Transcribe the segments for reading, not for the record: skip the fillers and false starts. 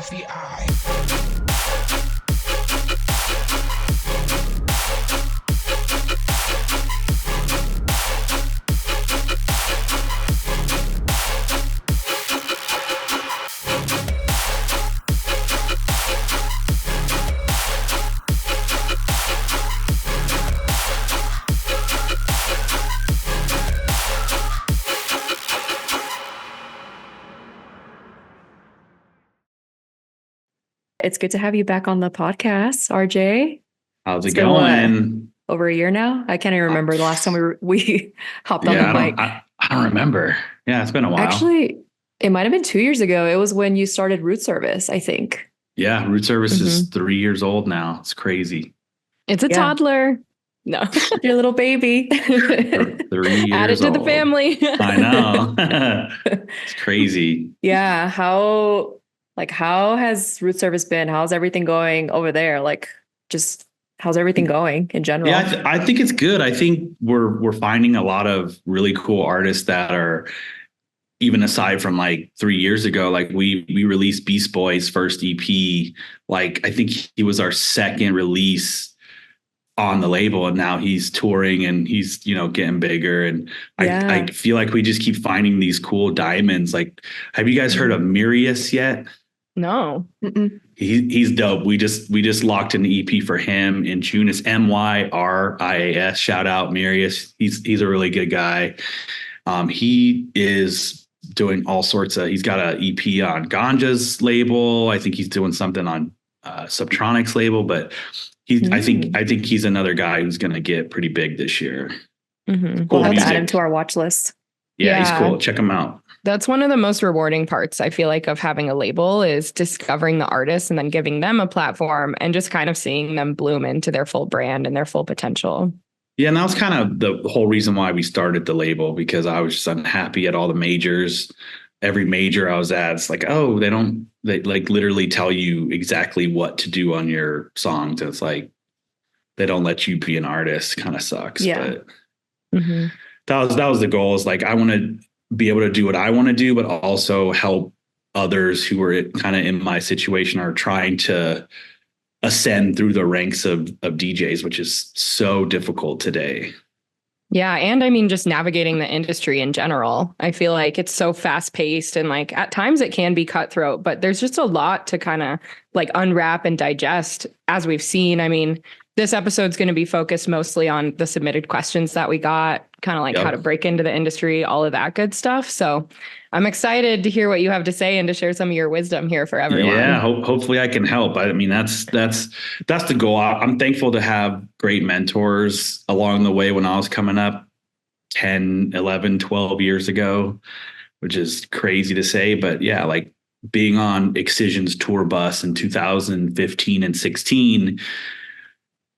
off the eye. It's good to have you back on the podcast, RJ. How's it going? Over a year now? I can't even remember the last time we hopped on the mic. I don't remember. Yeah, it's been a while. Actually, it might have been 2 years ago. It was when you started Root Service, I think. Yeah, Root Service is 3 years old now. It's crazy. It's a toddler. No, your little baby. 3 years added to the family. I know. It's crazy. Yeah. How has Root Service been? How's everything going over there? How's everything going in general? Yeah, I think it's good. I think we're finding a lot of really cool artists that are, even aside from like 3 years ago, like we released Beast Boy's first EP. Like I think he was our second release on the label, and now he's touring and he's, getting bigger. And I feel like we just keep finding these cool diamonds. Like, have you guys heard of Mirius yet? No. He's dope. We just locked an EP for him in June. It's Myrias. Shout out Mirius. He's a really good guy. He is doing all sorts of. He's got an EP on Ganja's label. I think he's doing something on Subtronic's label. But I think he's another guy who's going to get pretty big this year. Mm-hmm. Cool. We'll have to add him to our watch list. Yeah, he's cool. Check him out. That's one of the most rewarding parts, I feel like, of having a label is discovering the artist and then giving them a platform and just kind of seeing them bloom into their full brand and their full potential. Yeah, and that was kind of the whole reason why we started the label, because I was just unhappy at all the majors. Every major I was at, it's like, oh, they like literally tell you exactly what to do on your songs. And it's like, they don't let you be an artist. Kind of sucks. Yeah. But that was the goal, is like, I want to be able to do what I want to do, but also help others who are kind of in my situation are trying to ascend through the ranks of DJs, which is so difficult today. Yeah. And I mean, just navigating the industry in general, I feel like it's so fast paced and like at times it can be cutthroat, but there's just a lot to kind of like unwrap and digest, as we've seen. I mean, this episode's going to be focused mostly on the submitted questions that we got, kind of like how to break into the industry, all of that good stuff. So I'm excited to hear what you have to say and to share some of your wisdom here for everyone. Yeah, hopefully I can help. I mean, that's the goal. I'm thankful to have great mentors along the way when I was coming up 10, 11, 12 years ago, which is crazy to say. But yeah, like being on Excision's tour bus in 2015 and 16,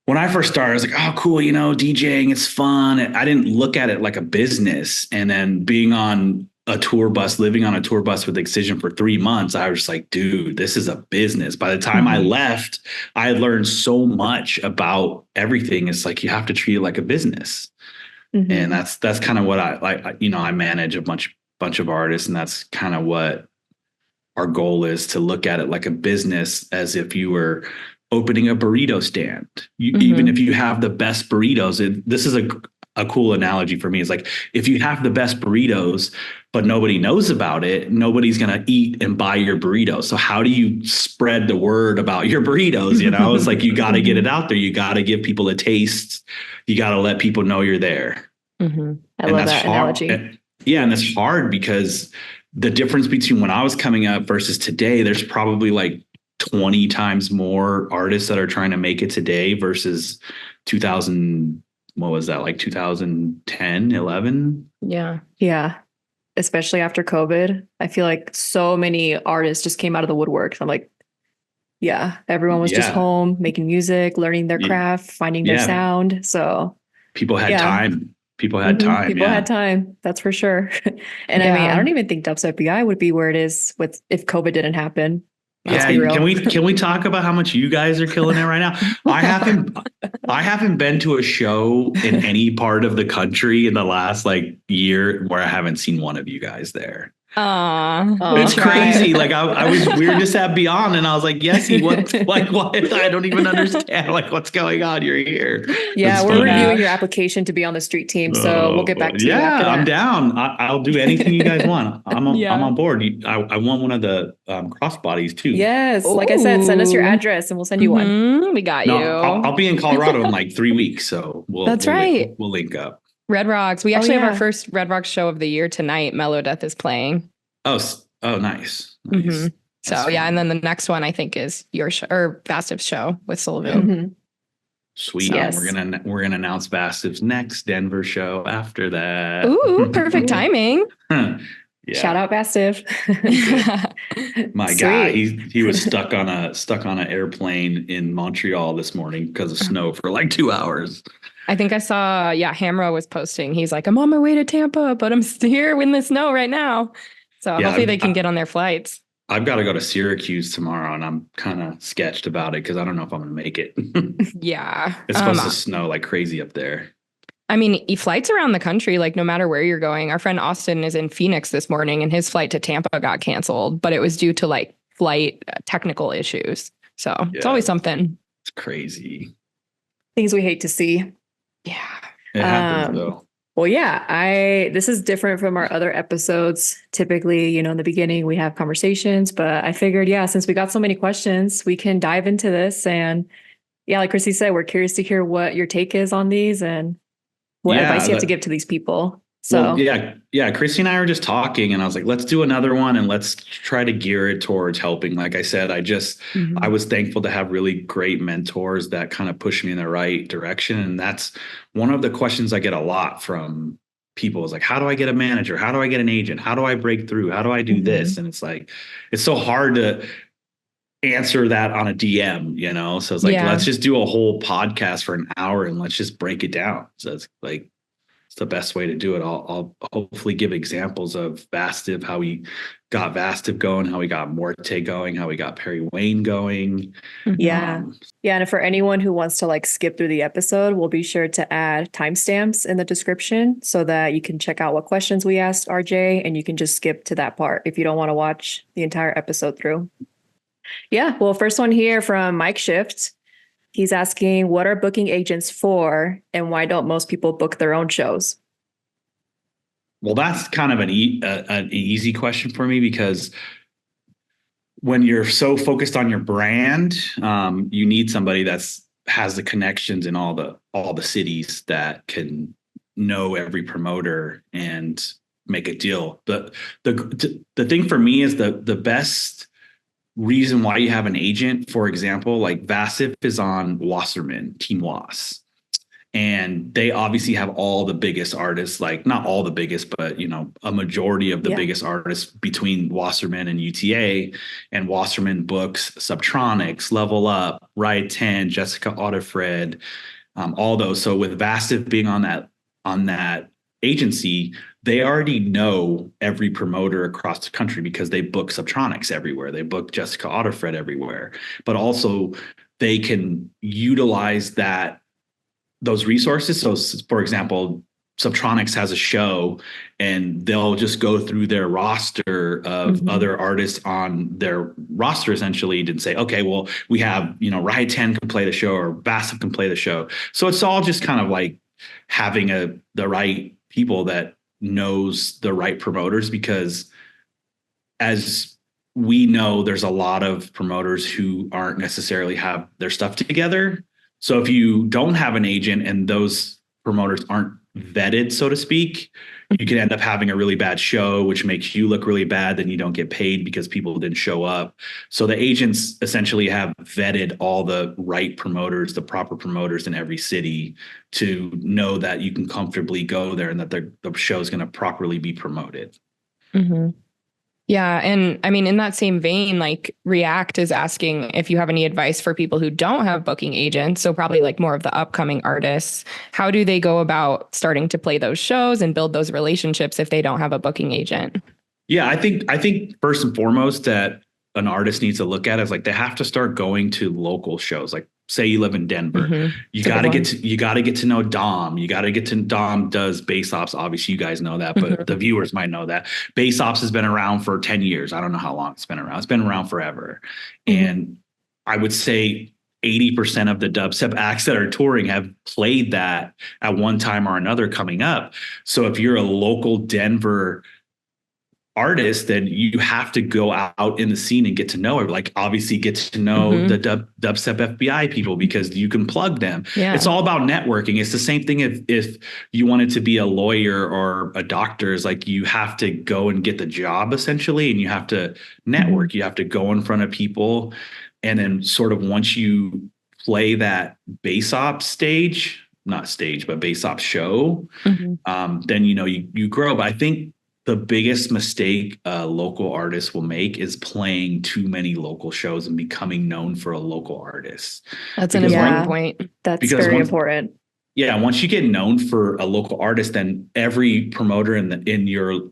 when I first started, I was like, oh, cool, DJing, it's fun. I didn't look at it like a business. And then being on a tour bus, living on a tour bus with Excision for 3 months, I was just like, dude, this is a business. By the time I left, I had learned so much about everything. It's like, you have to treat it like a business. And that's kind of what I like. I manage a bunch of artists, and that's kind of what our goal is, to look at it like a business, as if you were opening a burrito stand. Even if you have the best burritos, this is a cool analogy for me. It's like, if you have the best burritos, but nobody knows about it, nobody's going to eat and buy your burritos. So how do you spread the word about your burritos? It's like, you got to get it out there. You got to give people a taste. You got to let people know you're there. I love that analogy. Yeah. And that's hard, because the difference between when I was coming up versus today, there's probably like 20 times more artists that are trying to make it today versus 2000. What was that, like 2010, 11? Yeah. Especially after COVID. I feel like so many artists just came out of the woodwork. I'm like, everyone was just home making music, learning their craft, finding their sound. So people had time. People had time. That's for sure. And I mean, I don't even think Dubstep BI would be where it is if COVID didn't happen. Yeah, can we talk about how much you guys are killing it right now? I haven't been to a show in any part of the country in the last like year where I haven't seen one of you guys there. It's crazy. Like we were just at Beyond and I was like, Yessie, what, like, what? I don't even understand. Like, what's going on? You're here. Yeah, we're reviewing your application to be on the street team. So we'll get back to you after that. I'm down. I'll do anything you guys want. I'm on board. I want one of the crossbodies too. Yes. Ooh. Like I said, send us your address and we'll send you one. We got you. I'll be in Colorado in like 3 weeks. So we'll link up. Red Rocks. We actually have our first Red Rocks show of the year tonight. Mellow Death is playing. Oh, nice. Mm-hmm. So yeah, and then the next one I think is your show or Vastiv's show with Sullivan. Mm-hmm. Sweet. So, yes. We're gonna announce Vastiv's next Denver show after that. Ooh, perfect timing. Yeah. Shout out Vastiv. My guy, he was stuck on an airplane in Montreal this morning because of snow for like 2 hours. I think I saw, Hamra was posting. He's like, I'm on my way to Tampa, but I'm here in the snow right now. So hopefully they can get on their flights. I've got to go to Syracuse tomorrow, and I'm kind of sketched about it because I don't know if I'm going to make it. Yeah. It's supposed to snow like crazy up there. I mean, flights around the country, like no matter where you're going. Our friend Austin is in Phoenix this morning, and his flight to Tampa got canceled, but it was due to like flight technical issues. So it's always something. It's crazy. Things we hate to see. Yeah. It happens though. Well, yeah, this is different from our other episodes. Typically, in the beginning we have conversations, but I figured, since we got so many questions, we can dive into this. And like Chrissy said, we're curious to hear what your take is on these and what advice you have to give to these people. So Chrissy and I were just talking and I was like, let's do another one and let's try to gear it towards helping. Like I said, I was thankful to have really great mentors that kind of push me in the right direction. And that's one of the questions I get a lot from people is like, how do I get a manager? How do I get an agent? How do I break through? How do I do this? And it's like, it's so hard to answer that on a DM, So it's like, let's just do a whole podcast for an hour and let's just break it down. So it's like, it's the best way to do it. I'll hopefully give examples of Vastiv, how we got Vastiv going, how we got Morte going, how we got Perry Wayne going. Yeah. And for anyone who wants to like skip through the episode, we'll be sure to add timestamps in the description so that you can check out what questions we asked RJ and you can just skip to that part if you don't want to watch the entire episode through. Yeah. Well, first one here from Mike Shift. He's asking, what are booking agents for and why don't most people book their own shows? Well, that's kind of an easy question for me because when you're so focused on your brand, you need somebody has the connections in all the cities that can know every promoter and make a deal. The thing for me is the best reason why you have an agent, for example, like Vastiv is on Wasserman, Team Was. And they obviously have all the biggest artists, like not all the biggest, but a majority of the biggest artists between Wasserman and UTA. And Wasserman books Subtronics, Level Up, Riot 10, Jessica Autofred, all those. So with Vastiv being on that agency, they already know every promoter across the country because they book Subtronics everywhere. They book Jessica Autofred everywhere, but also they can utilize those resources. So for example, Subtronics has a show and they'll just go through their roster of other artists on their roster essentially and say, okay, well, we have, Riot 10 can play the show or Basscamp can play the show. So it's all just kind of like having the right people that knows the right promoters, because as we know, there's a lot of promoters who aren't necessarily have their stuff together. So if you don't have an agent and those promoters aren't vetted, so to speak, you can end up having a really bad show, which makes you look really bad. Then you don't get paid because people didn't show up. So the agents essentially have vetted all the right promoters, the proper promoters in every city to know that you can comfortably go there and that the show is going to properly be promoted. Mm-hmm. Yeah. And I mean, in that same vein, like React is asking if you have any advice for people who don't have booking agents. So probably like more of the upcoming artists, how do they go about starting to play those shows and build those relationships if they don't have a booking agent? Yeah, I think first and foremost that an artist needs to look at is like they have to start going to local shows. Like say you live in Denver, you got to get to know Dom. You got to get to Dom does bass ops. Obviously, you guys know that, but the viewers might know that bass ops has been around for 10 years. I don't know how long it's been around. It's been around forever. And I would say 80% of the dubstep acts that are touring have played that at one time or another coming up. So if you're a local Denver artist, then you have to go out in the scene and get to know it. Like obviously get to know the dubstep FBI people because you can plug them. Yeah. It's all about networking. It's the same thing if you wanted to be a lawyer or a doctor, is like you have to go and get the job essentially, and you have to network. You have to go in front of people. And then sort of once you play that bass op stage, not stage, but bass op show, then, you know, you grow. But I think the biggest mistake a local artist will make is playing too many local shows and becoming known for a local artist. That's an important point. That's very important. Yeah. Once you get known for a local artist, then every promoter in your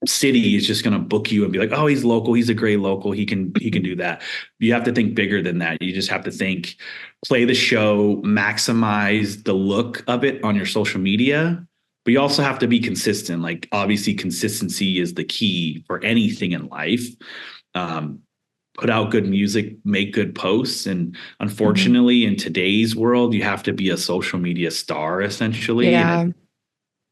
city is just going to book you and be like, oh, he's local. He's a great local. He can do that. You have to think bigger than that. You just have to think, play the show, maximize the look of it on your social media. But you also have to be consistent. Like obviously consistency is the key for anything in life. Put out good music, make good posts. And unfortunately in today's world, you have to be a social media star essentially. Yeah. And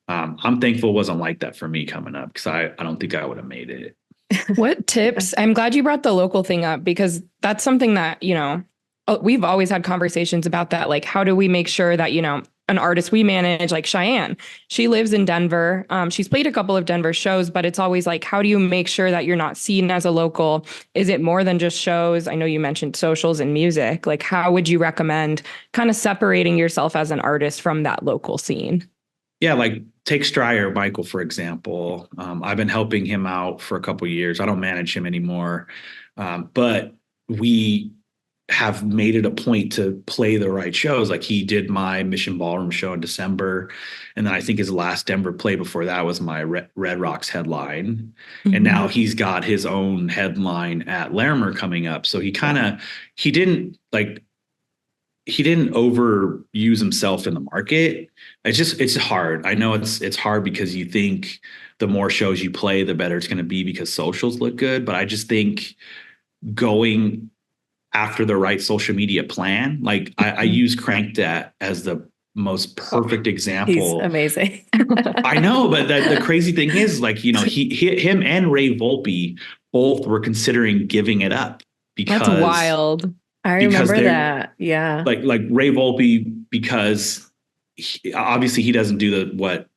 I'm thankful it wasn't like that for me coming up, because I don't think I would have made it. What tips? I'm glad you brought the local thing up, because that's something that, you know, we've always had conversations about that. Like, how do we make sure that, you know, an artist we manage, like Cheyenne, she lives in Denver. She's played a couple of Denver shows, but it's always like, how do you make sure that you're not seen as a local? Is it more than just shows? I know you mentioned socials and music. Like, how would you recommend kind of separating yourself as an artist from that local scene? Yeah, like take Stryer Michael, for example. I've been helping him out for a couple of years. I don't manage him anymore. But we have made it a point to play the right shows. Like he did my Mission Ballroom show in December. And then I think his last Denver play before that was my Red Rocks headline. And now he's got his own headline at Larimer coming up. So he didn't overuse himself in the market. It's hard. I know it's hard because you think the more shows you play, the better it's going to be because socials look good. But I just think going after the right social media plan, like I use Crankdat as the most perfect example. He's amazing. I know, but the crazy thing is, like, you know, him and Ray Volpe both were considering giving it up because that's wild. I remember that. Yeah. Like Ray Volpe, because obviously he doesn't do what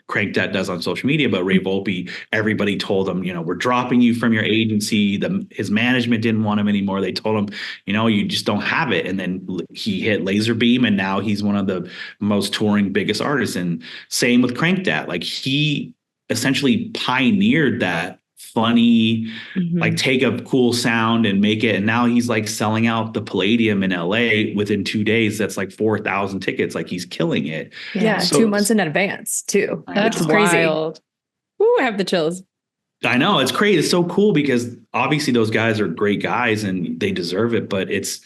Crankdat does on social media, but Ray Volpe, everybody told him, you know, we're dropping you from your agency. His management didn't want him anymore. They told him, you know, you just don't have it. And then he hit Laserbeam, and now he's one of the most touring biggest artists. And same with Crankdat. Like he essentially pioneered that funny, like take a cool sound and make it. And now he's like selling out the Palladium in LA within 2 days. That's like 4,000 tickets. Like he's killing it. Yeah. So, 2 months in advance too. That's crazy. Wild. Ooh, I have the chills. I know, it's crazy. It's so cool because obviously those guys are great guys and they deserve it. But it's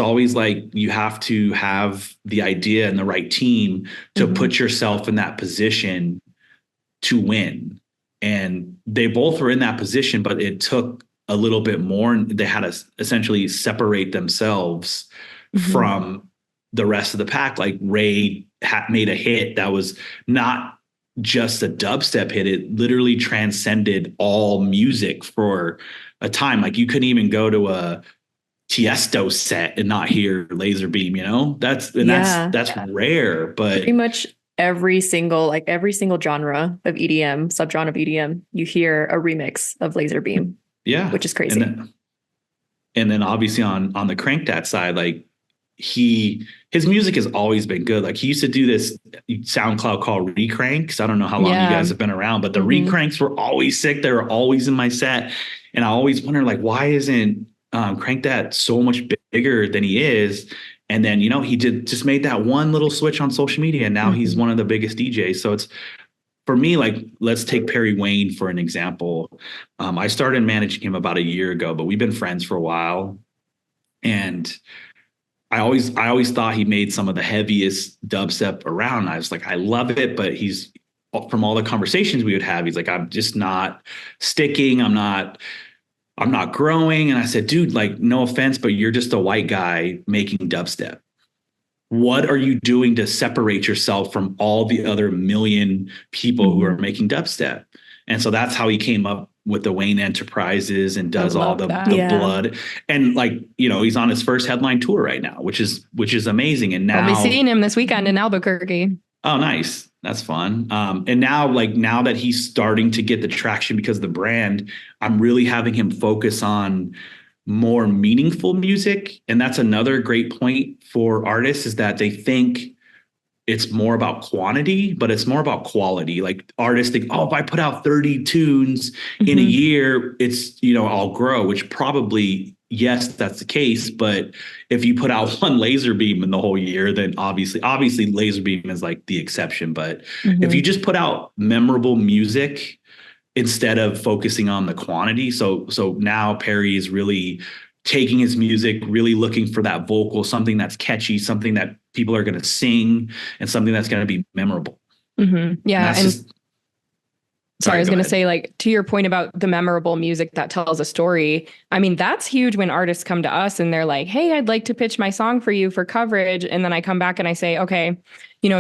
always like you have to have the idea and the right team to put yourself in that position to win. And they both were in that position, but it took a little bit more. And they had to essentially separate themselves from the rest of the pack. Like Ray made a hit that was not just a dubstep hit. It literally transcended all music for a time. Like you couldn't even go to a Tiesto set and not hear Laserbeam, you know? That's rare, but pretty much every single genre of EDM, subgenre of EDM, you hear a remix of Laserbeam. Yeah. Which is crazy. And then obviously on the Crankdat side, like his music has always been good. Like he used to do this SoundCloud called Recranks. I don't know how long you guys have been around, but the Recranks were always sick. They were always in my set. And I always wonder, like, why isn't Crankdat so much bigger than he is? And then, you know, he just made that one little switch on social media, and now he's one of the biggest DJs. So it's, for me, like, let's take Perry Wayne for an example. I started managing him about a year ago, but we've been friends for a while. And I always thought he made some of the heaviest dubstep around. I was like, I love it, but from all the conversations we would have, he's like, I'm just not sticking. I'm not growing. And I said, dude, like, no offense, but you're just a white guy making dubstep. What are you doing to separate yourself from all the other million people who are making dubstep? And so that's how he came up with the Wayne Enterprises and does all the blood. And like, he's on his first headline tour right now, which is amazing. And now I'll be seeing him this weekend in Albuquerque. Oh, nice. That's fun. And now that he's starting to get the traction because of the brand, I'm really having him focus on more meaningful music. And that's another great point for artists, is that they think it's more about quantity, but it's more about quality. Like artists think, oh, if I put out 30 tunes in a year, it's, I'll grow, which probably, yes, that's the case. But if you put out one Laserbeam in the whole year, then obviously Laserbeam is like the exception. But if you just put out memorable music instead of focusing on the quantity. So now Perry is really taking his music, really looking for that vocal, something that's catchy, something that people are going to sing, and something that's going to be memorable. Yeah. Sorry, I was going to say, like, to your point about the memorable music that tells a story. I mean, that's huge when artists come to us and they're like, hey, I'd like to pitch my song for you for coverage. And then I come back and I say, okay,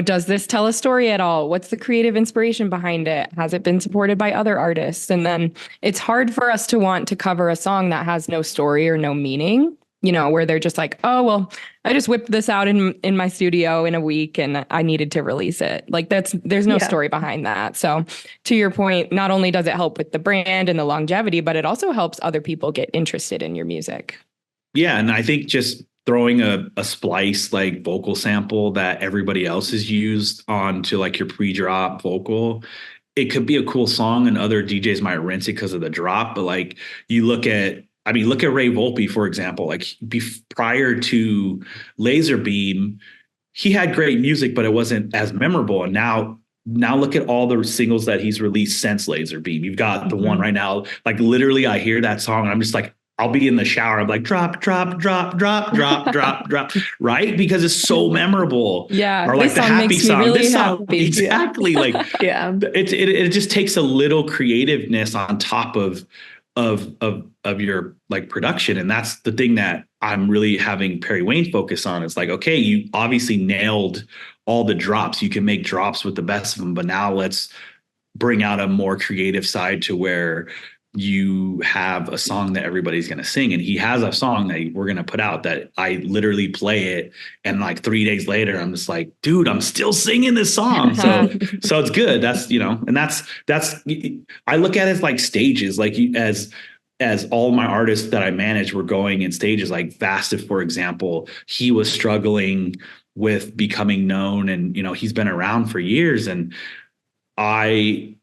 does this tell a story at all? What's the creative inspiration behind it? Has it been supported by other artists? And then it's hard for us to want to cover a song that has no story or no meaning, where they're just like, oh, well, I just whipped this out in my studio in a week and I needed to release it. Like there's no story behind that. So to your point, not only does it help with the brand and the longevity, but it also helps other people get interested in your music. Yeah. And I think just throwing a splice like vocal sample that everybody else has used onto like your pre-drop vocal, it could be a cool song and other DJs might rinse it because of the drop. But like look at Ray Volpe, for example. Like prior to Laserbeam, he had great music, but it wasn't as memorable. And now look at all the singles that he's released since Laserbeam. You've got the one right now, like literally I hear that song and I'm just like, I'll be in the shower. I'm like, drop, drop, drop, drop, drop, drop, drop, right? Because it's so memorable. Yeah. Or like the happy song. Really this song, happy. exactly. Like, it just takes a little creativeness on top of your like production. And that's the thing that I'm really having Perry Wayne focus on. It's like, okay, you obviously nailed all the drops. You can make drops with the best of them, but now let's bring out a more creative side to where you have a song that everybody's going to sing. And he has a song that we're going to put out that I literally play it. And like 3 days later, I'm just like, dude, I'm still singing this song. So it's good. That's, and that's, I look at it as like stages, like as all my artists that I manage were going in stages. Like Vastif, for example, he was struggling with becoming known and, he's been around for years. And I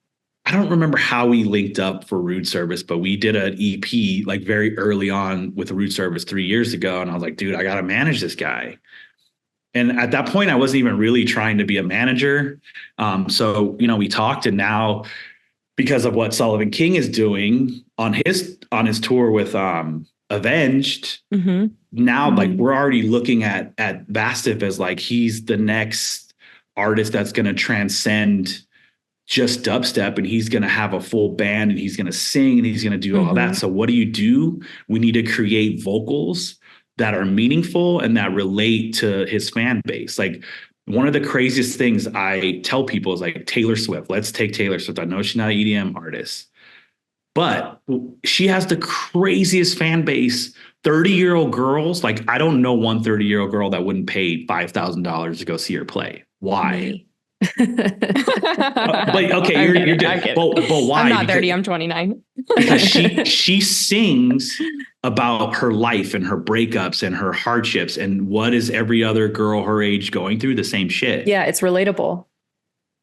don't remember how we linked up for Rude Service, but we did an EP like very early on with Rude Service 3 years ago. And I was like, dude, I got to manage this guy. And at that point, I wasn't even really trying to be a manager. So, we talked, and now because of what Sullivan King is doing on his tour with Avenged, now like we're already looking at Vastif as like he's the next artist that's going to transcend just dubstep, and he's going to have a full band and he's going to sing and he's going to do all that. So what do? We need to create vocals that are meaningful and that relate to his fan base. Like one of the craziest things I tell people is like Taylor Swift. Let's take Taylor Swift. I know she's not an EDM artist, but she has the craziest fan base. 30-year-old girls. Like I don't know one 30-year-old girl that wouldn't pay $5,000 to go see her play. Why? But okay, you're but why? I'm not 30, I'm 29. Because she sings about her life and her breakups and her hardships, and what is every other girl her age going through? The same shit. Yeah, it's relatable.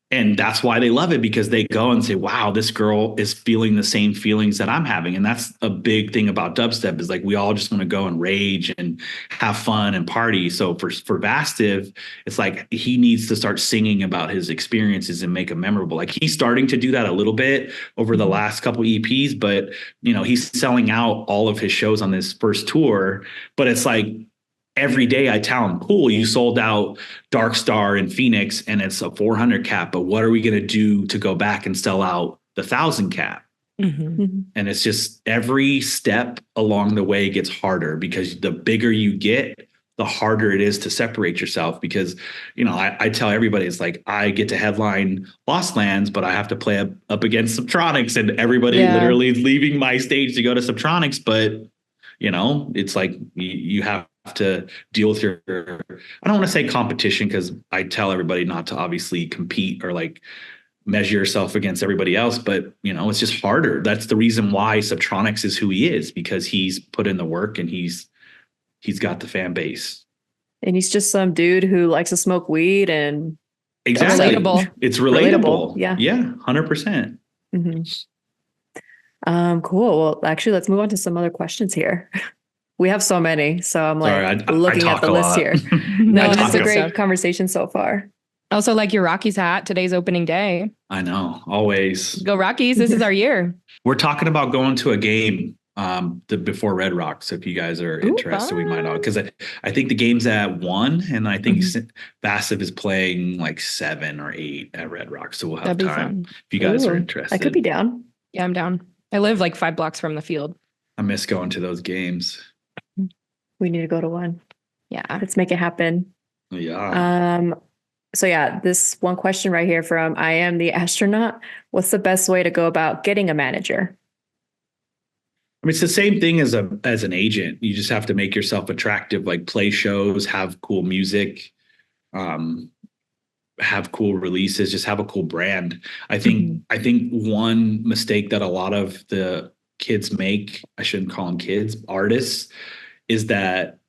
And that's why they love it, because they go and say, wow, this girl is feeling the same feelings that I'm having. And that's a big thing about dubstep, is like we all just want to go and rage and have fun and party. So for Vastif, it's like he needs to start singing about his experiences and make them memorable. Like he's starting to do that a little bit over the last couple EPs, but he's selling out all of his shows on this first tour. But it's like every day I tell them, cool, you sold out Dark Star in Phoenix and it's a 400 cap, but what are we going to do to go back and sell out the 1,000 cap? And it's just every step along the way gets harder, because the bigger you get, the harder it is to separate yourself. Because, you know, I tell everybody, it's like, I get to headline Lost Lands, but I have to play up against Subtronics, and everybody literally is leaving my stage to go to Subtronics. But, you know, it's like you have to deal with your, I don't want to say competition, because I tell everybody not to obviously compete or like measure yourself against everybody else, but you know, it's just harder. That's the reason why Subtronics is who he is, because he's put in the work and he's got the fan base. And he's just some dude who likes to smoke weed and exactly. Relatable. It's relatable. Yeah. Yeah. 100%. Cool. Well, actually, let's move on to some other questions here. We have so many, so I'm like looking at the list here. No, it's a great conversation so far. Also, like your Rockies hat, today's opening day. I know, always. Go Rockies, this is our year. We're talking about going to a game before Red Rocks. If you guys are interested, we might not, because I think the game's at 1, and I think Vassive is playing like 7 or 8 at Red Rocks. So we'll have time if you guys are interested. I could be down. Yeah, I'm down. I live like 5 blocks from the field. I miss going to those games. We need to go to one. Yeah. Let's make it happen. Yeah. So yeah, this one question right here from I Am The Astronaut. What's the best way to go about getting a manager? I mean, it's the same thing as an agent. You just have to make yourself attractive, like play shows, have cool music, have cool releases, just have a cool brand. I think one mistake that a lot of the kids make, I shouldn't call them kids, artists, is that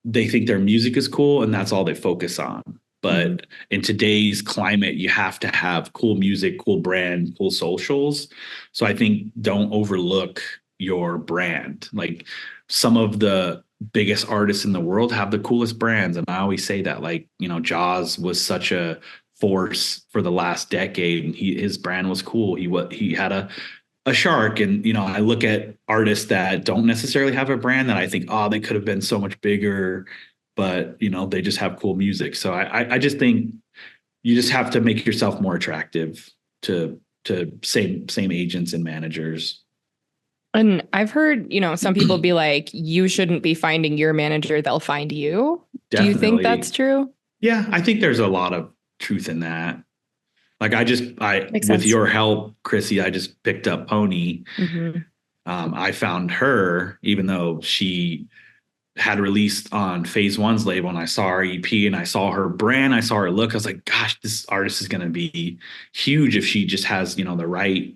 they think their music is cool and that's all they focus on. But in today's climate, you have to have cool music, cool brand, cool socials. So I think don't overlook your brand. Like, some of the biggest artists in the world have the coolest brands. And I always say that, like, you know, Jaws was such a force for the last decade, and his brand was cool. He had a shark. And, you know, I look at artists that don't necessarily have a brand that I think, oh, they could have been so much bigger, but, you know, they just have cool music. So I just think you just have to make yourself more attractive to same agents and managers. And I've heard, you know, some people be like, you shouldn't be finding your manager, they'll find you. Definitely. Do you think that's true? Yeah, I think there's a lot of truth in that. Like, with your help, Chrissy, I just picked up Pony. I found her, even though she had released on Phase One's label, and I saw her EP and I saw her brand, I saw her look. I was like, gosh, this artist is going to be huge if she just has, you know, the right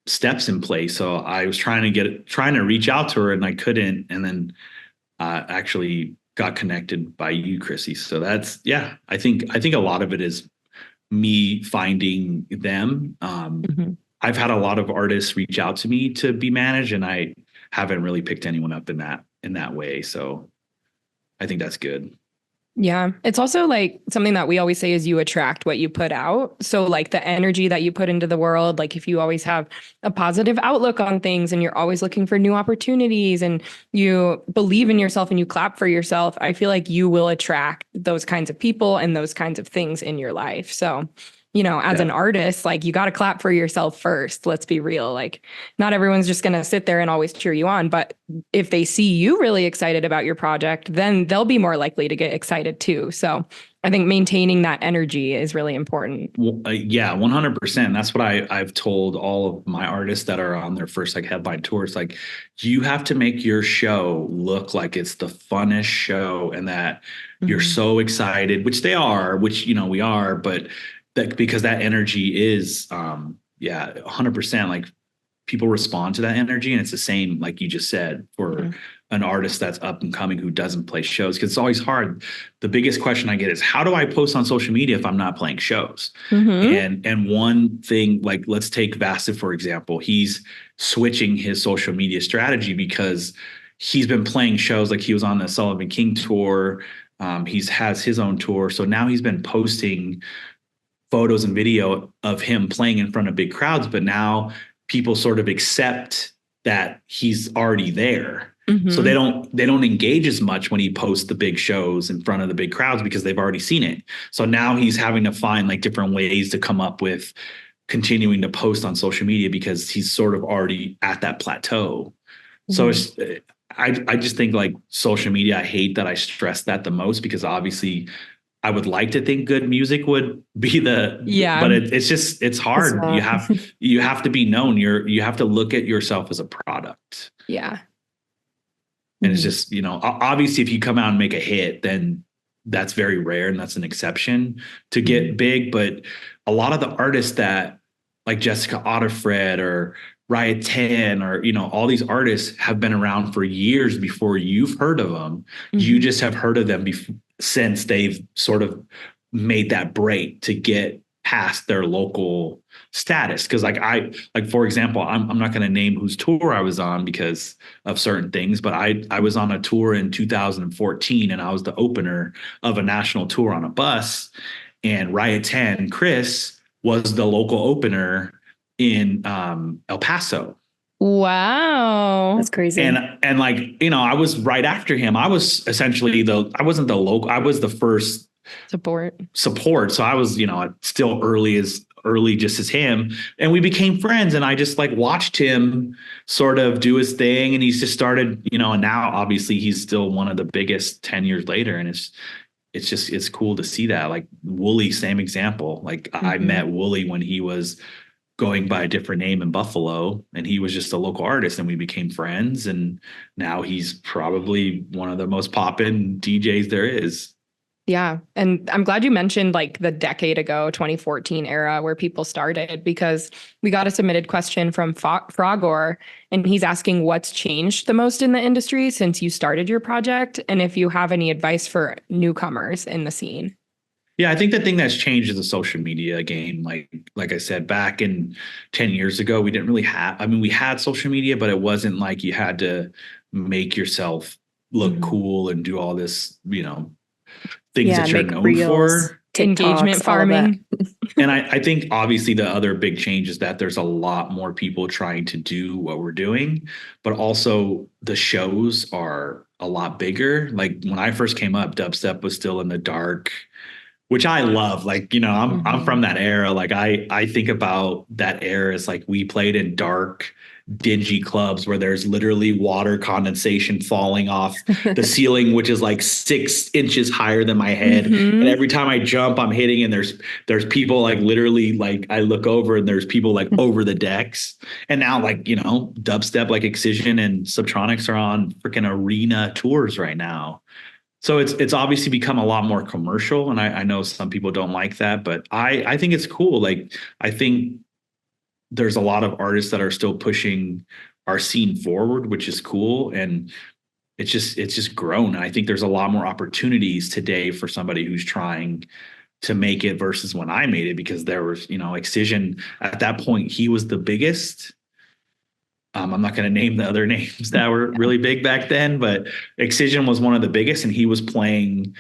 steps in place. So I was trying to reach out to her, and I couldn't. And then actually got connected by you, Chrissy. So that's, yeah, I think a lot of it is me finding them. I've had a lot of artists reach out to me to be managed, and I haven't really picked anyone up in that way. So I think that's good. Yeah. It's also like something that we always say is you attract what you put out. So like the energy that you put into the world, like if you always have a positive outlook on things and you're always looking for new opportunities and you believe in yourself and you clap for yourself, I feel like you will attract those kinds of people and those kinds of things in your life. So, you know, as an artist, like you got to clap for yourself first. Let's be real. Like, not everyone's just going to sit there and always cheer you on. But if they see you really excited about your project, then they'll be more likely to get excited too. So I think maintaining that energy is really important. Yeah, 100%. That's what I've told all of my artists that are on their first like headline tours. Like, you have to make your show look like it's the funnest show, and that you're so excited, which they are, which, you know, we are, but that, because that energy is 100%, like people respond to that energy. And it's the same, like you just said, for an artist that's up and coming who doesn't play shows, because it's always hard. The biggest question I get is, how do I post on social media if I'm not playing shows? And one thing, like, let's take Vassive, for example. He's switching his social media strategy because he's been playing shows. Like, he was on the Sullivan King tour. Has his own tour. So now he's been posting photos and video of him playing in front of big crowds, but now people sort of accept that he's already there. So they don't engage as much when he posts the big shows in front of the big crowds because they've already seen it. So now he's having to find like different ways to come up with continuing to post on social media because he's sort of already at that plateau. So I just think like social media, I hate that I stress that the most because obviously I would like to think good music would be but it's hard. You have to be known. You have to look at yourself as a product. Yeah. And it's just, obviously if you come out and make a hit, then that's very rare. And that's an exception to get big. But a lot of the artists that like Jessica Otterfred or Riot 10 or, all these artists have been around for years before you've heard of them. You just have heard of them since they've sort of made that break to get past their local status. Cause for example, I'm not going to name whose tour I was on because of certain things, but I was on a tour in 2014 and I was the opener of a national tour on a bus, and Riot 10, Chris, was the local opener in El Paso. Wow. That's crazy. And I was right after him. I was essentially I wasn't the local, I was the first support. So I was, still early just as him, and we became friends, and I just like watched him sort of do his thing, and he's just started, and now obviously he's still one of the biggest 10 years later. And it's cool to see that. Like Wooly, same example. Like I met Wooly when he was going by a different name in Buffalo, and he was just a local artist, and we became friends, and now he's probably one of the most poppin' DJs there is. Yeah. And I'm glad you mentioned like the decade ago, 2014 era where people started, because we got a submitted question from FROGGORE, and he's asking what's changed the most in the industry since you started your project, and if you have any advice for newcomers in the scene. Yeah, I think the thing that's changed is the social media game. Like I said, back in 10 years ago, we didn't really we had social media, but it wasn't like you had to make yourself look cool and do all this, things that you're known for. TikToks, engagement farming. And I think obviously the other big change is that there's a lot more people trying to do what we're doing, but also the shows are a lot bigger. Like when I first came up, dubstep was still in the dark, which I love. Like, I'm from that era. Like I think about that era as like we played in dark, dingy clubs where there's literally water condensation falling off the ceiling, which is like 6 inches higher than my head. And every time I jump, I'm hitting, and there's people like literally, like I look over and there's people like over the decks. And now like, dubstep like Excision and Subtronics are on freaking arena tours right now. So it's obviously become a lot more commercial. And I know some people don't like that, but I think it's cool. Like, I think there's a lot of artists that are still pushing our scene forward, which is cool. And it's just grown. And I think there's a lot more opportunities today for somebody who's trying to make it versus when I made it, because there was, Excision at that point, he was the biggest. I'm not going to name the other names that were really big back then, but Excision was one of the biggest, and he was playing,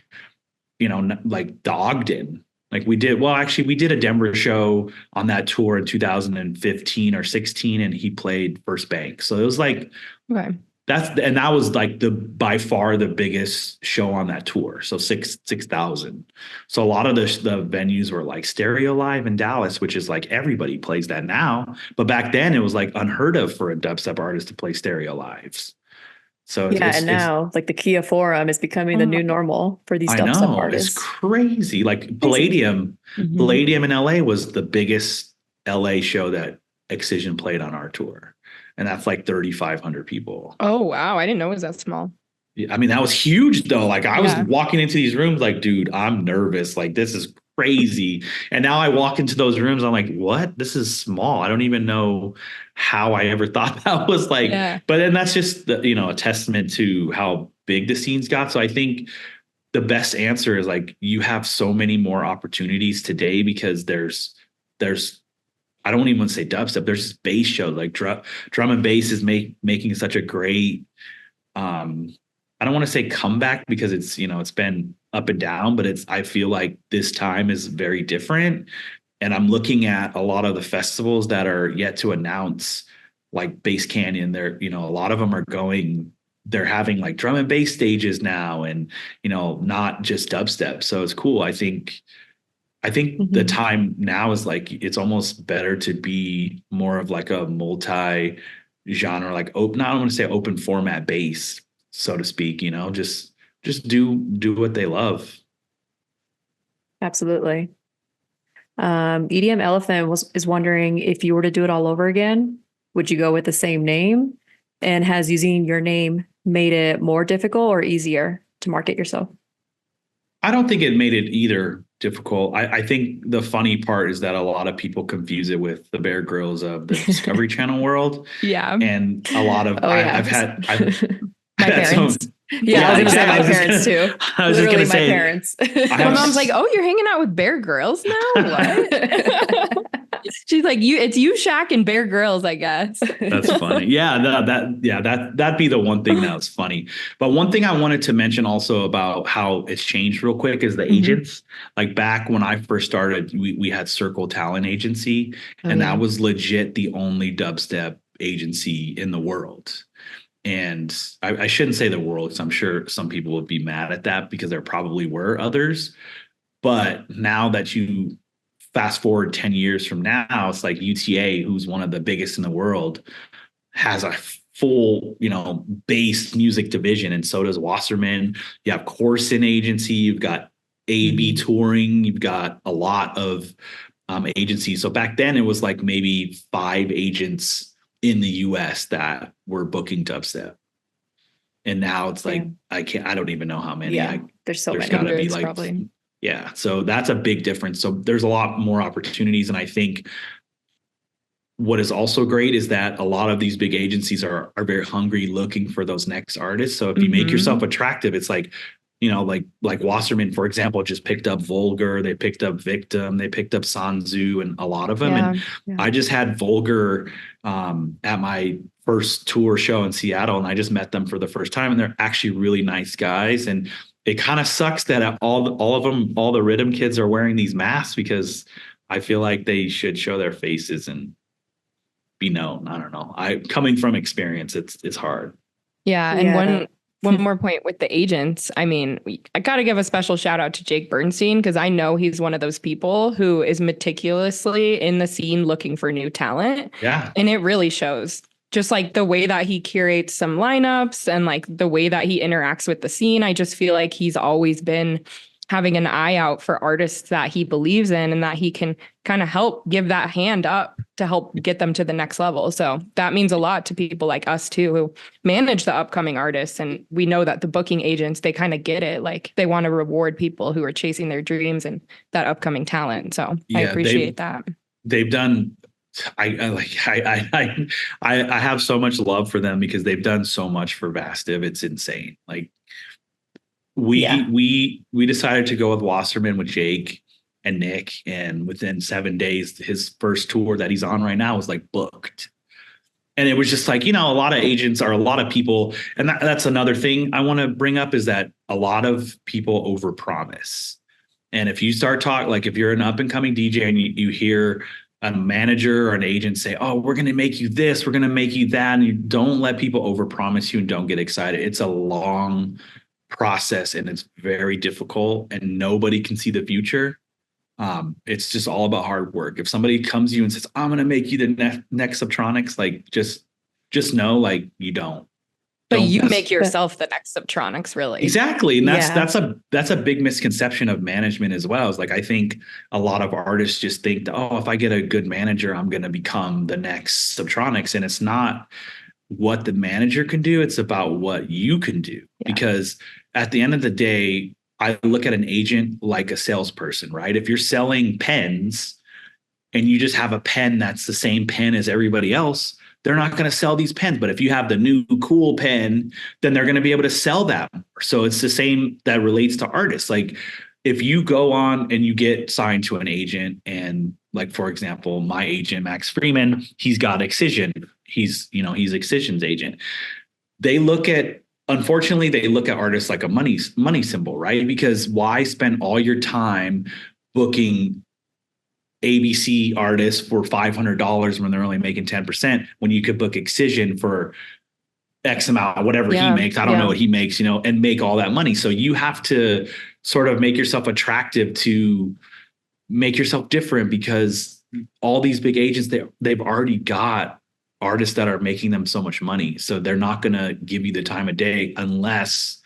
like the Ogden. Like we did a Denver show on that tour in 2015 or 16, and he played First Bank. So it was like, okay. That was like by far the biggest show on that tour. So 6,000. So a lot of the venues were like Stereo Live in Dallas, which is like everybody plays that now. But back then it was like unheard of for a dubstep artist to play Stereo Lives. So and now like the Kia Forum is becoming the new normal for these dubstep artists. It's crazy. Like Palladium in LA was the biggest LA show that Excision played on our tour. And that's like 3,500 people. Oh, wow. I didn't know it was that small. Yeah, I mean, that was huge though. Like I was walking into these rooms like, dude, I'm nervous. Like this is crazy. And now I walk into those rooms, I'm like, what? This is small. I don't even know how I ever thought that was like, but then that's just a testament to how big the scene's got. So I think the best answer is like, you have so many more opportunities today because there's I don't even want to say dubstep. There's this bass show, like drum and bass is making such a great, I don't want to say comeback because it's, it's been up and down, but I feel like this time is very different. And I'm looking at a lot of the festivals that are yet to announce, like Bass Canyon. They're, a lot of them are going they're having like drum and bass stages now, and not just dubstep. So it's cool. I think the time now is like, it's almost better to be more of like a multi-genre, like open, I don't want to say open format bass, so to speak, just do what they love. Absolutely. EDMelephant is wondering, if you were to do it all over again, would you go with the same name? And has using your name made it more difficult or easier to market yourself? I don't think it made it either difficult. I think the funny part is that a lot of people confuse it with the Bear Grillz of the Discovery Channel world. Yeah. And a lot of, I've had my parents. Yeah, I was gonna say my parents too. I was Literally just gonna my say, parents. My mom's like, "Oh, you're hanging out with Bear Grillz now? What?" She's like, it's you, Shaq, and Bear Grillz, I guess. That's funny. Yeah, that'd be the one thing that's funny. But one thing I wanted to mention also about how it's changed real quick is the agents. Like back when I first started, we had Circle Talent Agency, and that was legit the only dubstep agency in the world. And I shouldn't say the world, because I'm sure some people would be mad at that, because there probably were others. But now that you fast forward 10 years from now, it's like UTA, who's one of the biggest in the world, has a full, bass music division. And so does Wasserman. You have Corson Agency. You've got AB Touring. You've got a lot of agencies. So back then it was like maybe 5 agents in the US that were booking dubstep. And now it's like, I don't even know how many. Yeah, there's so many. Gotta be like, probably. Yeah. So that's a big difference. So there's a lot more opportunities. And I think what is also great is that a lot of these big agencies are very hungry looking for those next artists. So if you make yourself attractive, it's like, like Wasserman, for example, just picked up Vulgar, they picked up Victim, they picked up Sanzu, and a lot of them. I just had Vulgar at my first tour show in Seattle, and I just met them for the first time, and they're actually really nice guys. And it kind of sucks that all of them, all the rhythm kids, are wearing these masks, because I feel like they should show their faces and be known. I don't know. Coming from experience, it's hard. Yeah. And one more point with the agents. I mean, I got to give a special shout out to Jake Bernstein, because I know he's one of those people who is meticulously in the scene looking for new talent. Yeah. And it really shows. Just like the way that he curates some lineups and like the way that he interacts with the scene. I just feel like he's always been having an eye out for artists that he believes in, and that he can kind of help give that hand up to help get them to the next level. So that means a lot to people like us too, who manage the upcoming artists. And we know that the booking agents, they kind of get it. Like they want to reward people who are chasing their dreams and that upcoming talent. So I appreciate that. They've done, I have so much love for them, because they've done so much for Vastiv. It's insane. Like we decided to go with Wasserman with Jake and Nick, and within 7 days, his first tour that he's on right now was like booked. And it was just like, a lot of agents are a lot of people. And that's another thing I want to bring up, is that a lot of people overpromise. And if you start talking, like if you're an up and coming DJ and you hear a manager or an agent say, "Oh, we're going to make you this, we're going to make you that," and you don't let people overpromise you and don't get excited. It's a long process, and it's very difficult, and nobody can see the future. It's just all about hard work. If somebody comes to you and says, "I'm going to make you the next Subtronics," like just know, like, you don't. But you make yourself the next Subtronics, really. Exactly. And that's a big misconception of management as well. It's like, I think a lot of artists just think that, if I get a good manager, I'm going to become the next Subtronics. And it's not what the manager can do. It's about what you can do. Yeah. Because at the end of the day, I look at an agent like a salesperson, right? If you're selling pens and you just have a pen that's the same pen as everybody else, they're not going to sell these pens. But if you have the new cool pen, then they're going to be able to sell that more. So it's the same that relates to artists. Like if you go on and you get signed to an agent, and like, for example, my agent, Max Freeman, he's got Excision. He's Excision's agent. Unfortunately, they look at artists like a money symbol, right? Because why spend all your time booking ABC artists for $500 when they're only making 10%, when you could book Excision for X amount, whatever he makes. I don't know what he makes, you know, and make all that money. So you have to sort of make yourself attractive to make yourself different, because all these big agents, they've already got artists that are making them so much money. So they're not going to give you the time of day unless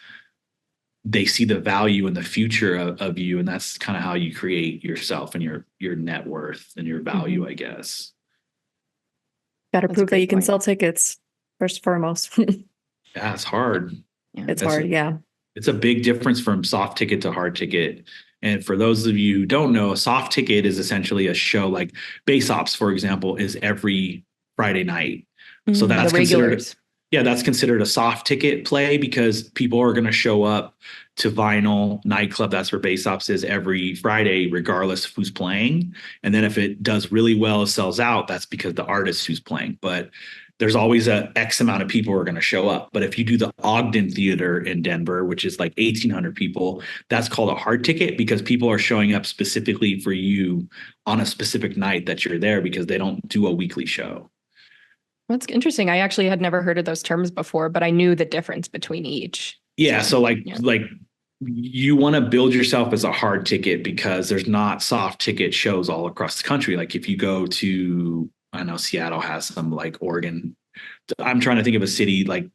they see the value in the future of you. And that's kind of how you create yourself and your net worth and your value, I guess. Got to prove that you can sell tickets first and foremost. Yeah, it's hard. Yeah. It's hard. Yeah. It's a big difference from soft ticket to hard ticket. And for those of you who don't know, a soft ticket is essentially a show like Bass Ops, for example, is every Friday night. So that's considered a soft ticket play, because people are going to show up to Vinyl Nightclub. That's where Bass Ops is every Friday, regardless of who's playing. And then if it does really well, it sells out. That's because the artist who's playing. But there's always a X amount of people who are going to show up. But if you do the Ogden Theater in Denver, which is like 1,800 people, that's called a hard ticket, because people are showing up specifically for you on a specific night that you're there, because they don't do a weekly show. That's interesting. I actually had never heard of those terms before, but I knew the difference between each. Yeah. So like you want to build yourself as a hard ticket, because there's not soft ticket shows all across the country. Like if you go to, I know Seattle has some, like Oregon. I'm trying to think of a city like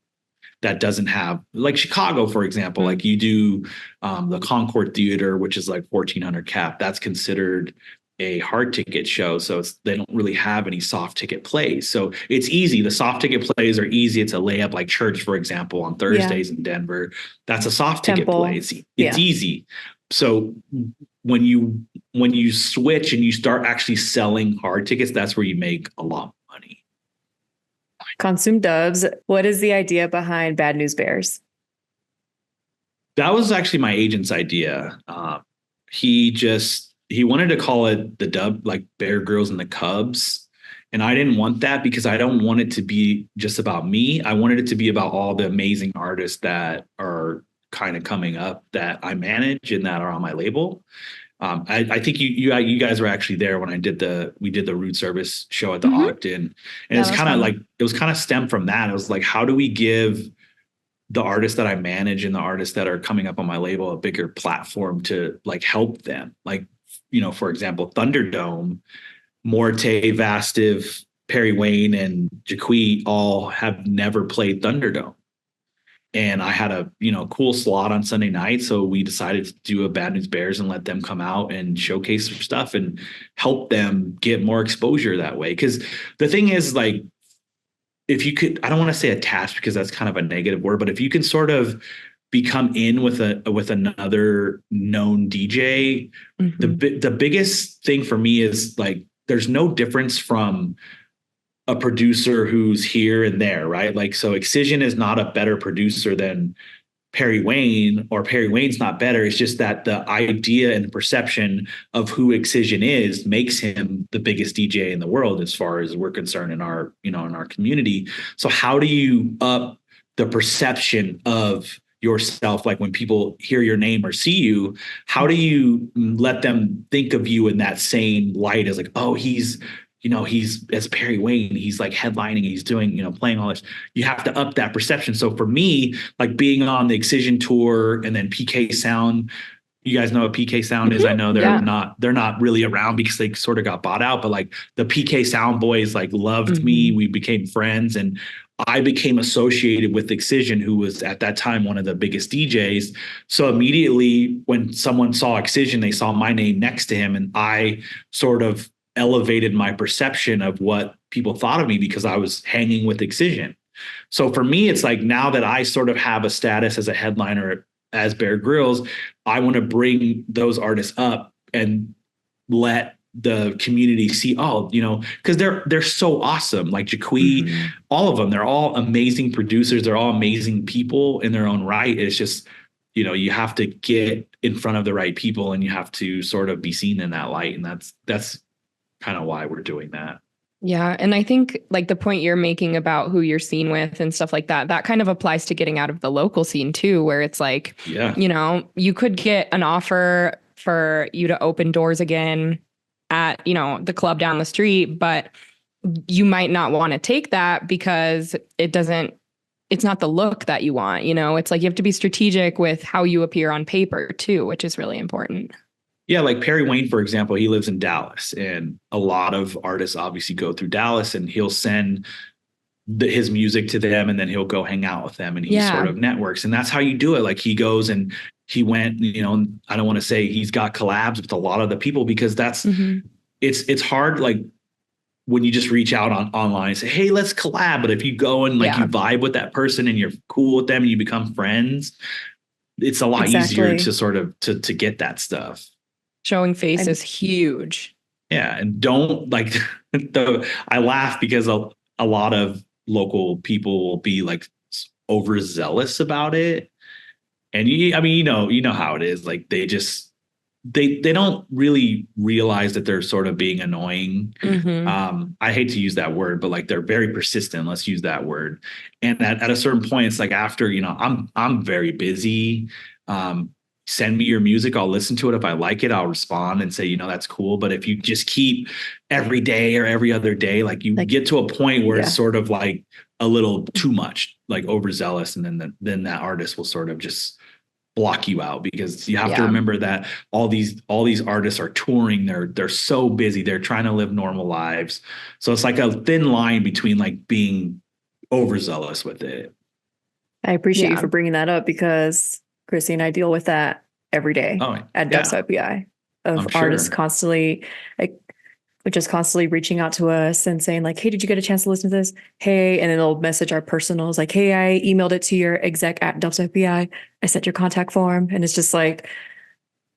that doesn't have, like Chicago, for example, like you do the Concord Theater, which is like 1,400 cap. That's considered a hard ticket show. So they don't really have any soft ticket plays. So it's easy. The soft ticket plays are easy. It's a layup, like Church, for example, on Thursdays in Denver. That's a soft ticket play. It's easy. So when you switch and you start actually selling hard tickets, that's where you make a lot of money. Consume Dubs, what is the idea behind Bad News Bears? That was actually my agent's idea. He wanted to call it the Dub, like Bear Grillz and the Cubs. And I didn't want that, because I don't want it to be just about me. I wanted it to be about all the amazing artists that are kind of coming up that I manage and that are on my label. I think you guys were actually there when we did the Root Service show at the Ogden. And it's kind of like, it was kind of stemmed from that. It was like, how do we give the artists that I manage and the artists that are coming up on my label a bigger platform to like help them? Like, you know, for example, Thunderdome, Morte, Vastiv, Perry Wayne, and Jaquie all have never played Thunderdome. And I had a, cool slot on Sunday night. So we decided to do a Bad News Bears and let them come out and showcase their stuff and help them get more exposure that way. Because the thing is, like, if you could, I don't want to say attached, because that's kind of a negative word, but if you can sort of become in with another known DJ, the biggest thing for me is like, there's no difference from a producer who's here and there, right? Like, so Excision is not a better producer than Perry Wayne, or Perry Wayne's not better. It's just that the idea and the perception of who Excision is makes him the biggest DJ in the world, as far as we're concerned in our, in our community. So how do you up the perception of yourself? Like when people hear your name or see you, how do you let them think of you in that same light as like, oh, he's as Perry Wayne, he's like headlining, he's doing, playing all this. You have to up that perception. So for me, like being on the Excision tour and then PK Sound, you guys know what PK Sound is. I know they're not really around because they sort of got bought out, but like the PK Sound boys like loved me. We became friends, and I became associated with Excision, who was at that time one of the biggest DJs. So immediately when someone saw Excision, they saw my name next to him, and I sort of elevated my perception of what people thought of me because I was hanging with Excision. So for me, it's like, now that I sort of have a status as a headliner as Bear Grillz, I want to bring those artists up and let the community see, because they're so awesome. Like Jaquie, all of them, they're all amazing producers. They're all amazing people in their own right. It's just, you have to get in front of the right people, and you have to sort of be seen in that light. And that's kind of why we're doing that. Yeah. And I think like the point you're making about who you're seen with and stuff like that, that kind of applies to getting out of the local scene too, where it's like, you could get an offer for you to open doors again at, the club down the street, but you might not want to take that because it doesn't it's not the look that you want, you know? It's like you have to be strategic with how you appear on paper too, which is really important. Yeah, like Perry Wayne, for example, he lives in Dallas, and a lot of artists obviously go through Dallas, and he'll send his music to them, and then he'll go hang out with them, and he sort of networks, and that's how you do it. Like he goes and he went, you know, I don't want to say he's got collabs with a lot of the people, because that's it's hard. Like when you just reach out online and say, hey, let's collab. But if you go and like you vibe with that person and you're cool with them and you become friends, it's a lot easier to sort of to get that stuff. Showing face is huge. Yeah. And don't like I laugh because a lot of local people will be like overzealous about it. And I mean, you know how it is. Like they just they don't really realize that they're sort of being annoying. I hate to use that word, but like they're very persistent. Let's use that word. And at a certain point, it's like after, you know, I'm very busy. Send me your music. I'll listen to it. If I like it, I'll respond and say, you know, that's cool. But if you just keep every day or every other day, like you get to a point where it's sort of like a little too much, like overzealous. And then that artist will sort of just block you out, because you have to remember that all these artists are touring. They're so busy. They're trying to live normal lives. So it's like a thin line between like being overzealous with it. I appreciate you for bringing that up, because Chrissy and I deal with that every day at DubSPI of artists constantly constantly reaching out to us and saying like, hey, did you get a chance to listen to this? Hey, and then they'll message our personals like, hey, I emailed it to your exec at DubSPI. I sent your contact form. And it's just like,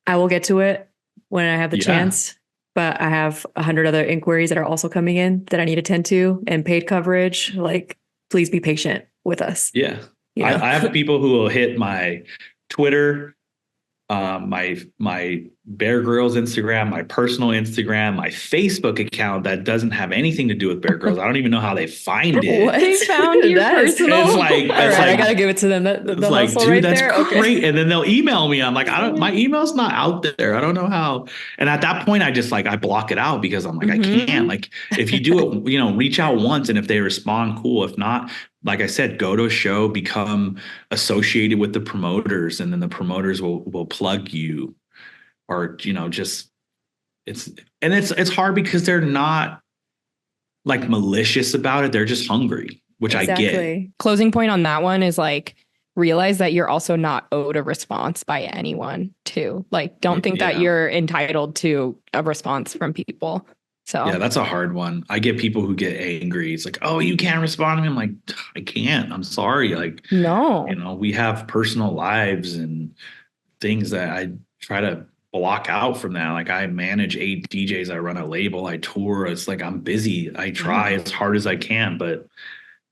I will get to it when I have the chance, but I have 100 other inquiries that are also coming in that I need to tend to, and paid coverage. Like, please be patient with us. Yeah. You know? I have people who will hit my Twitter, my Bear Grillz Instagram, my personal Instagram, my Facebook account that doesn't have anything to do with Bear Grillz. I don't even know how they find it. What? They found your personal? It's like, I gotta give it to them. The like, dude, right that's there? great. Okay. And then they'll email me. I'm like, my email's not out there. I don't know how. And at that point, I block it out, because I'm like, I can't. Like, if you do it, you know, reach out once, and if they respond, cool. If not, like I said, go to a show, become associated with the promoters, and then the promoters will plug you, or, you know, just it's hard because they're not like malicious about it. They're just hungry, which I get. Closing point on that one is like, realize that you're also not owed a response by anyone too. Like, don't think that you're entitled to a response from people. So yeah, that's a hard one. I get people who get angry. It's like, oh, you can't respond to me. I'm like, I can't. I'm sorry. Like, no, you know, we have personal lives and things that I try to block out from that. Like, I manage 8 DJs. I run a label. I tour. It's like, I'm busy. I try as hard as I can, but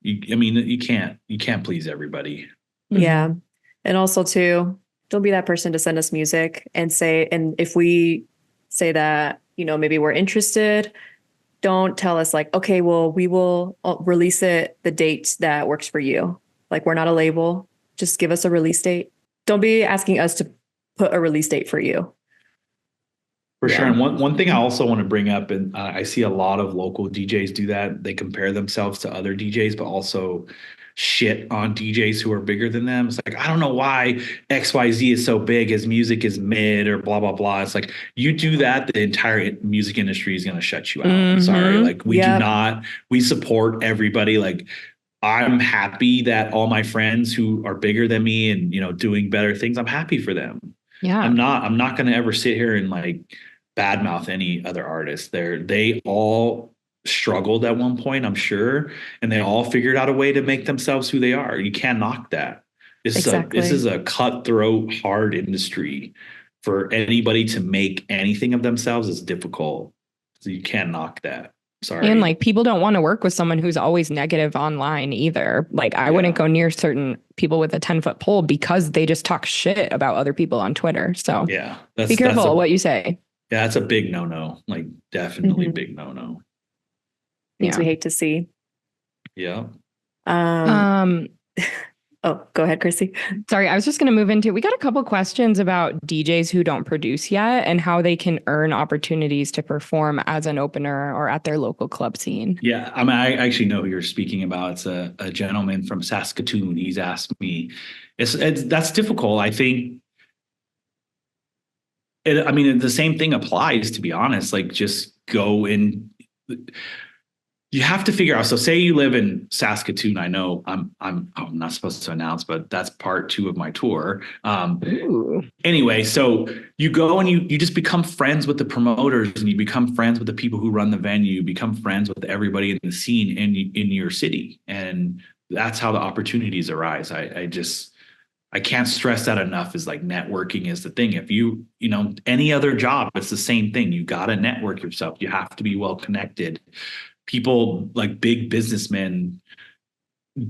you can't please everybody. Yeah. And also too, don't be that person to send us music and say, and if we say that, you know, maybe we're interested, don't tell us like, okay, well, we will release it the date that works for you. Like, we're not a label. Just give us a release date. Don't be asking us to put a release date for you. For sure. And one thing I also want to bring up, and I see a lot of local DJs do that. They compare themselves to other DJs, but also shit on DJs who are bigger than them. It's like, I don't know why XYZ is so big, his music is mid, or blah, blah, blah. It's like, you do that, the entire music industry is going to shut you out. I'm sorry. Like, we do not, we support everybody. Like, I'm happy that all my friends who are bigger than me and, you know, doing better things, I'm happy for them. Yeah. I'm not going to ever sit here and like badmouth any other artists. They all struggled at one point, I'm sure, and they all figured out a way to make themselves who they are. You can't knock that. This is a cutthroat, hard industry. For anybody to make anything of themselves is difficult. So you can't knock that. Sorry. And like, people don't want to work with someone who's always negative online either. Like, I wouldn't go near certain people with a 10-foot pole because they just talk shit about other people on Twitter. So yeah, be careful what you say. Yeah, that's a big no-no. Like, definitely big no-no. Things we hate to see. Yeah. Oh, go ahead, Chrissy. Sorry, I was just going to move into, we got a couple questions about DJs who don't produce yet and how they can earn opportunities to perform as an opener or at their local club scene. Yeah, I mean, I actually know who you're speaking about. It's a gentleman from Saskatoon. He's asked me, that's difficult. I think, I mean, the same thing applies, to be honest. Like, just go in. You have to figure out. So say you live in Saskatoon. I know I'm not supposed to announce, but that's part 2 of my tour. Anyway, so you go and you just become friends with the promoters, and you become friends with the people who run the venue. You become friends with everybody in the scene in your city. And that's how the opportunities arise. I can't stress that enough, is like networking is the thing. If you know, any other job, it's the same thing. You got to network yourself. You have to be well connected. People like big businessmen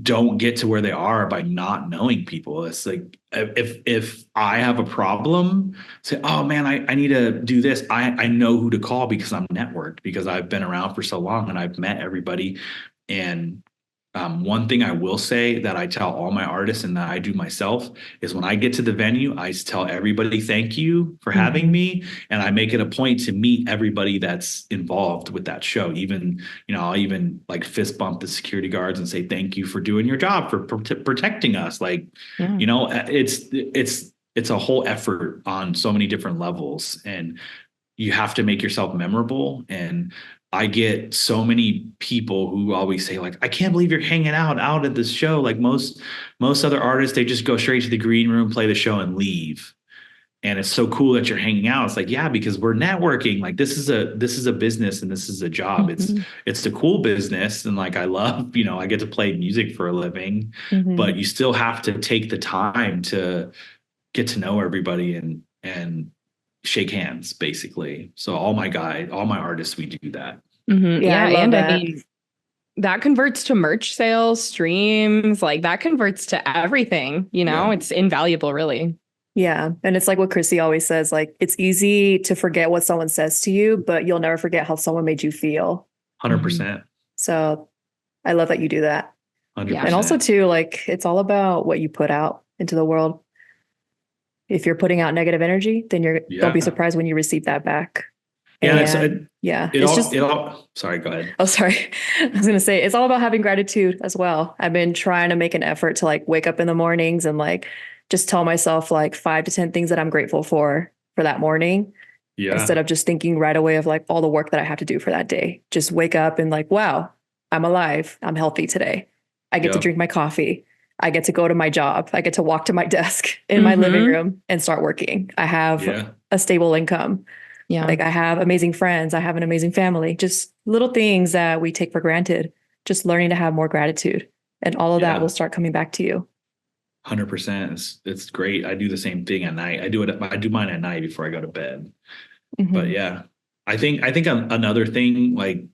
don't get to where they are by not knowing people. It's like, if I have a problem, say, oh man, I need to do this. I know who to call because I'm networked, because I've been around for so long and I've met everybody. And one thing I will say that I tell all my artists and that I do myself is, when I get to the venue, I tell everybody, thank you for having me. And I make it a point to meet everybody that's involved with that show. Even, I'll even like fist bump the security guards and say, thank you for doing your job, for protecting us. Like, it's a whole effort on so many different levels, and you have to make yourself memorable. And I get so many people who always say, like, I can't believe you're hanging out at this show. Like most other artists, they just go straight to the green room, play the show, and leave. And it's so cool that you're hanging out. It's like, yeah, because we're networking. Like, this is a business and this is a job. It's the cool business. And like, I love, I get to play music for a living, but you still have to take the time to get to know everybody and shake hands, basically. So all my artists, we do that. Yeah, I mean, that converts to merch sales, streams, like that converts to everything. It's invaluable, really. Yeah, and it's like what Chrissy always says, like, it's easy to forget what someone says to you, but you'll never forget how someone made you feel. 100%. So I love that you do that. 100%. And also too, like, it's all about what you put out into the world. If you're putting out negative energy, then don't be surprised when you receive that back. Yeah, sorry, go ahead. Oh, sorry. I was going to say, it's all about having gratitude as well. I've been trying to make an effort to like wake up in the mornings and like just tell myself like 5 to 10 things that I'm grateful for that morning. Yeah. Instead of just thinking right away of like all the work that I have to do for that day. Just wake up and like, wow, I'm alive. I'm healthy today. I get to drink my coffee. I get to go to my job. I get to walk to my desk in my living room and start working. I have a stable income. Yeah. Like, I have amazing friends. I have an amazing family. Just little things that we take for granted. Just learning to have more gratitude, and all of that will start coming back to you. 100%. It's great. I do the same thing at night. I do mine at night before I go to bed. But yeah, I think another thing, like,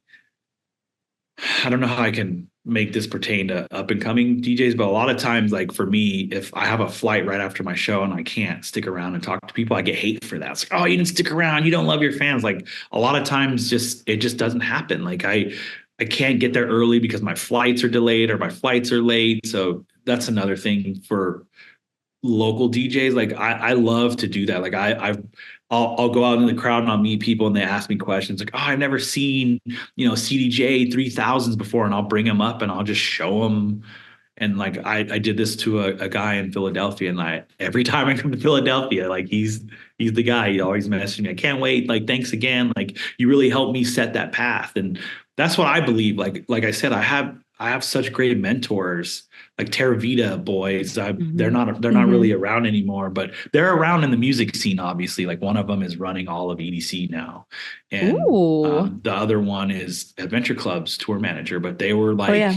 I don't know how I can make this pertain to up and coming DJs, but a lot of times, like for me, if I have a flight right after my show and I can't stick around and talk to people, I get hate for that. It's like, oh, you didn't stick around. You don't love your fans. Like, a lot of times it just doesn't happen. Like, I can't get there early because my flights are delayed or my flights are late. So that's another thing for local DJs. Like, I love to do that. Like, I'll go out in the crowd and I'll meet people and they ask me questions like, oh, I've never seen, CDJ 3000s before. And I'll bring them up and I'll just show them. And like, I did this to a guy in Philadelphia, and every time I come to Philadelphia, like he's the guy. He always messages me, I can't wait. Like, thanks again. Like, you really helped me set that path. And that's what I believe. Like I said, I have such great mentors, like Terravita boys. They're not really around anymore, but they're around in the music scene, obviously. Like, one of them is running all of EDC now. And the other one is Adventure Club's tour manager, but they were like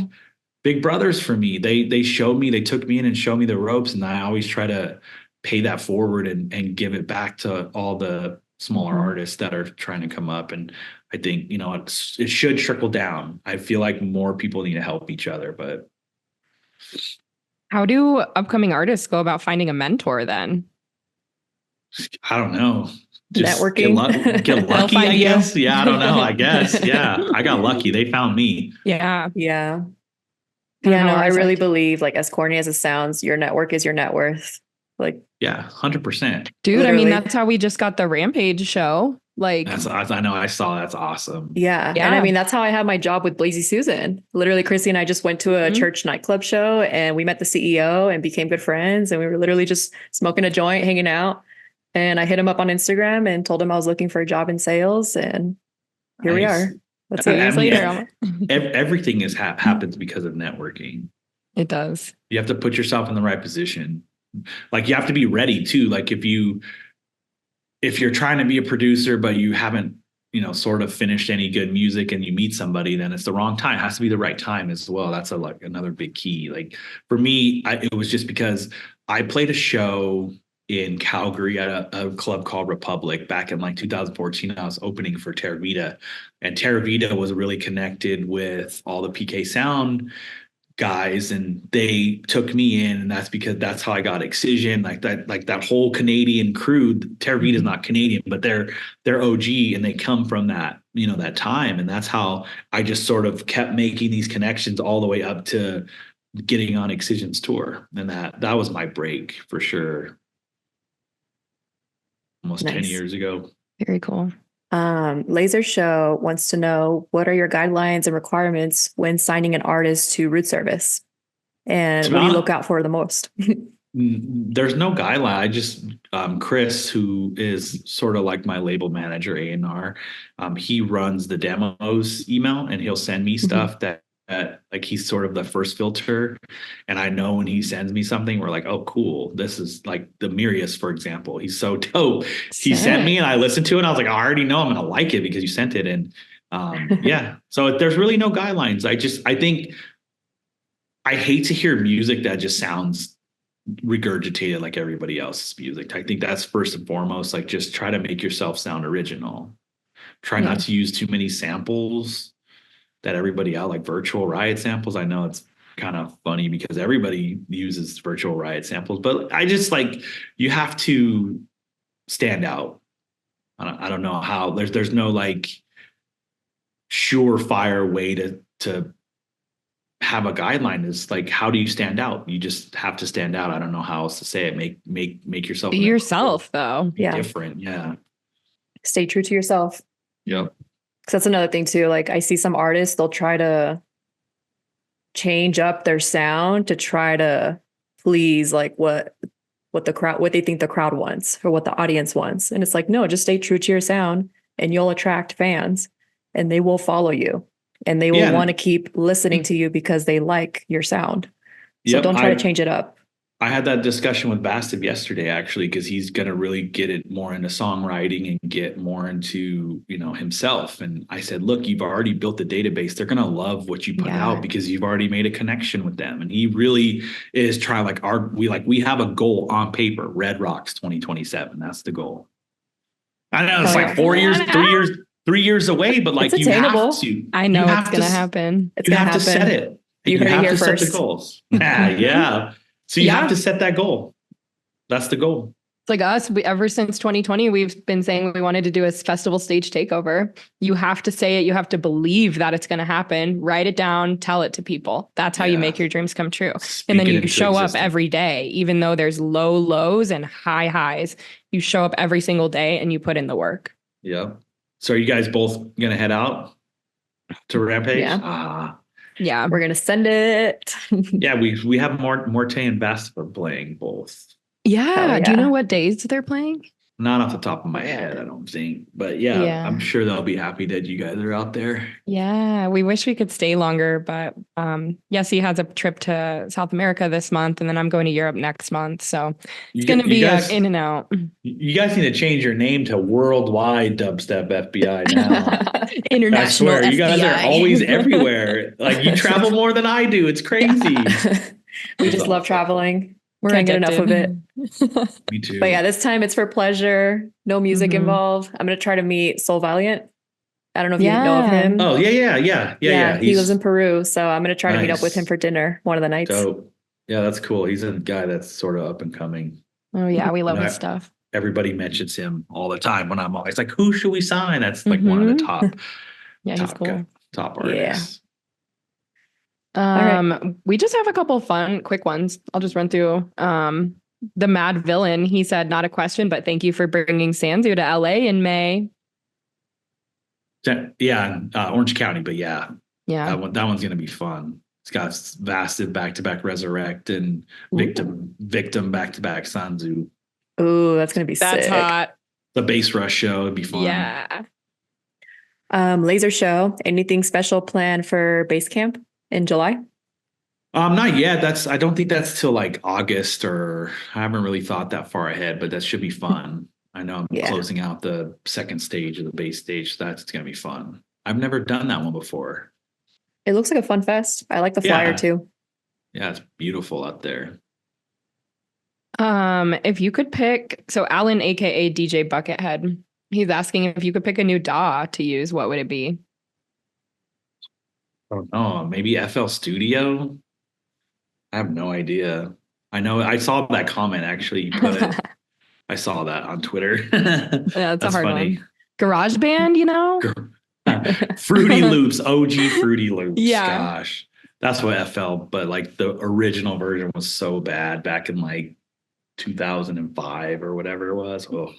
big brothers for me. They showed me, they took me in and showed me the ropes. And I always try to pay that forward and give it back to all the smaller artists that are trying to come up. And I think, it should trickle down. I feel like more people need to help each other, but. How do upcoming artists go about finding a mentor then? I don't know. Just networking. Get lucky, I guess. Yeah, I don't know. I guess. Yeah, I got lucky. They found me. Yeah. Yeah. Yeah, no, I really believe, like, as corny as it sounds, your network is your net worth. Like, yeah, 100%. Dude, literally. I mean, that's how we just got the Rampage show. Like, I know, I saw, that's awesome. Yeah. And I mean, that's how I had my job with Blazy Susan. Literally, Chrissy and I just went to a church nightclub show, and we met the CEO and became good friends. And we were literally just smoking a joint, hanging out. And I hit him up on Instagram and told him I was looking for a job in sales. And here we are. That's 2 years later. Everything happens because of networking. It does. You have to put yourself in the right position. Like, you have to be ready too. Like, if you're trying to be a producer, but you haven't, sort of finished any good music, and you meet somebody, then it's the wrong time. It has to be the right time as well. That's another big key. Like, for me, it was just because I played a show in Calgary at a club called Republic back in like 2014. I was opening for Terravita, and Terravita was really connected with all the PK Sound guys, and they took me in, and that's how I got Excision, like that whole Canadian crew. Terravita is not Canadian, but they're OG, and they come from that, that time. And that's how I just sort of kept making these connections all the way up to getting on Excision's tour. And that was my break for sure. Almost 10 years ago. Very cool. Laser Show wants to know, what are your guidelines and requirements when signing an artist to root service? And what do you look out for the most? There's no guideline. I just, Chris, who is sort of like my label manager, A&R, he runs the demos email, and he'll send me stuff that like, he's sort of the first filter. And I know when he sends me something, we're like, oh, cool. This is like the Mirius, for example. He's so dope. He sent me, and I listened to it, and I was like, I already know I'm going to like it because you sent it. And yeah, so there's really no guidelines. I think I hate to hear music that just sounds regurgitated like everybody else's music. I think that's first and foremost. Like, just try to make yourself sound original. Try not to use too many samples that everybody out, like Virtual Riot samples. I know it's kind of funny because everybody uses Virtual Riot samples, but I just like, you have to stand out. I don't know how. There's no like surefire way to have a guideline. Is like, how do you stand out? You just have to stand out. I don't know how else to say it. Make yourself be yourself, though. Yeah, different. Yeah, stay true to yourself. Yep. Because that's another thing too. Like, I see some artists, they'll try to change up their sound to try to please like what they think the crowd wants or what the audience wants. And it's like, no, just stay true to your sound, and you'll attract fans, and they will follow you, and they will want to keep listening to you because they like your sound. So don't try to change it up. I had that discussion with Basscamp yesterday, actually, because he's going to really get it more into songwriting and get more into, himself. And I said, look, you've already built the database. They're going to love what you put out because you've already made a connection with them. And he really is trying, we have a goal on paper, Red Rocks 2027. That's the goal. I know it's like 4 years, 3 years away, but like, you have to. I know it's going to happen. It's going to happen. To set it. You heard it here first. Set the goals. Yeah. So you have to set that goal. That's the goal. It's like us. Ever since 2020, we've been saying we wanted to do a festival stage takeover. You have to say it. You have to believe that it's going to happen. Write it down. Tell it to people. That's how you make your dreams come true. And then you show up every day, even though there's low lows and high highs. You show up every single day and you put in the work. Yeah. So are you guys both going to head out to Rampage? Yeah. Yeah, we're gonna send it. Yeah, we have Morte and Basscamp playing both. Yeah. Do you know what days they're playing? Not off the top of my head, I don't think. But yeah, I'm sure they'll be happy that you guys are out there. Yeah, we wish we could stay longer, but yes, he has a trip to South America this month, and then I'm going to Europe next month. So it's going to be in and out. You guys need to change your name to Worldwide Dubstep FBI now. International I swear, FBI. You guys are always everywhere. Like, you travel more than I do. It's crazy. We just love traveling. Can't get enough of it. Me too. But yeah, this time it's for pleasure. No music involved. I'm going to try to meet Soul Valiant. I don't know if you know of him. Oh, yeah. He lives in Peru. So I'm going to try to meet up with him for dinner one of the nights. Dope. Yeah, that's cool. He's a guy that's sort of up and coming. Oh, yeah. We love his stuff. Everybody mentions him all the time when I'm always like, who should we sign? That's like one of the top. Yeah, he's cool. Top artists. We just have a couple fun, quick ones. I'll just run through. The Madvillain, he said, not a question, but thank you for bringing Sanzu to LA in May. Yeah, Orange County, but yeah, yeah, that one's gonna be fun. It's got Vasted back-to-back Resurrect and Victim back-to-back Sanzu. Ooh, that's gonna be that's sick. Hot. The Bass Rush show would be fun. Yeah. Laser show. Anything special planned for Basscamp in July? Not yet. I don't think that's till like August, or I haven't really thought that far ahead, but that should be fun. I know I'm closing out the second stage of the bass stage. So that's going to be fun. I've never done that one before. It looks like a fun fest. I like the flyer too. Yeah, it's beautiful out there. If you could pick, so Alan, aka DJ Buckethead, he's asking if you could pick a new DAW to use, what would it be? I don't know. Maybe FL Studio? I have no idea. I know I saw that comment actually. You put it. I saw that on Twitter. Yeah, that's a hard funny one. GarageBand, you know? Fruity Loops, OG Fruity Loops. Yeah. Gosh. That's what FL, but like the original version was so bad back in like 2005 or whatever it was. Oh.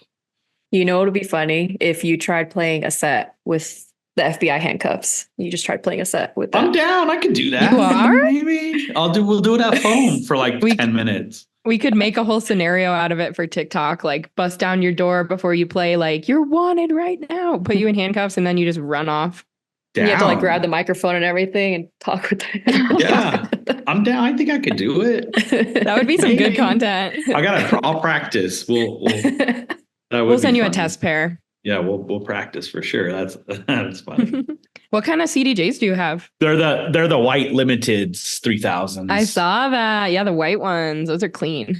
You know, it would be funny if you tried playing a set with the FBI handcuffs. You just tried playing a set with that. I'm down. I could do that. You are? Maybe. We'll do it at home for like 10 minutes. We could make a whole scenario out of it for TikTok, like bust down your door before you play, like you're wanted right now, put you in handcuffs, and then you just run off. You have to like grab the microphone and everything and talk with them. Yeah, I'm down. I think I could do it. That would be some good content. I'll practice. We'll send you a test pair. Yeah, we'll practice for sure. That's funny. What kind of CDJs do you have? They're the white limiteds 3000s. I saw that. Yeah, the white ones. Those are clean.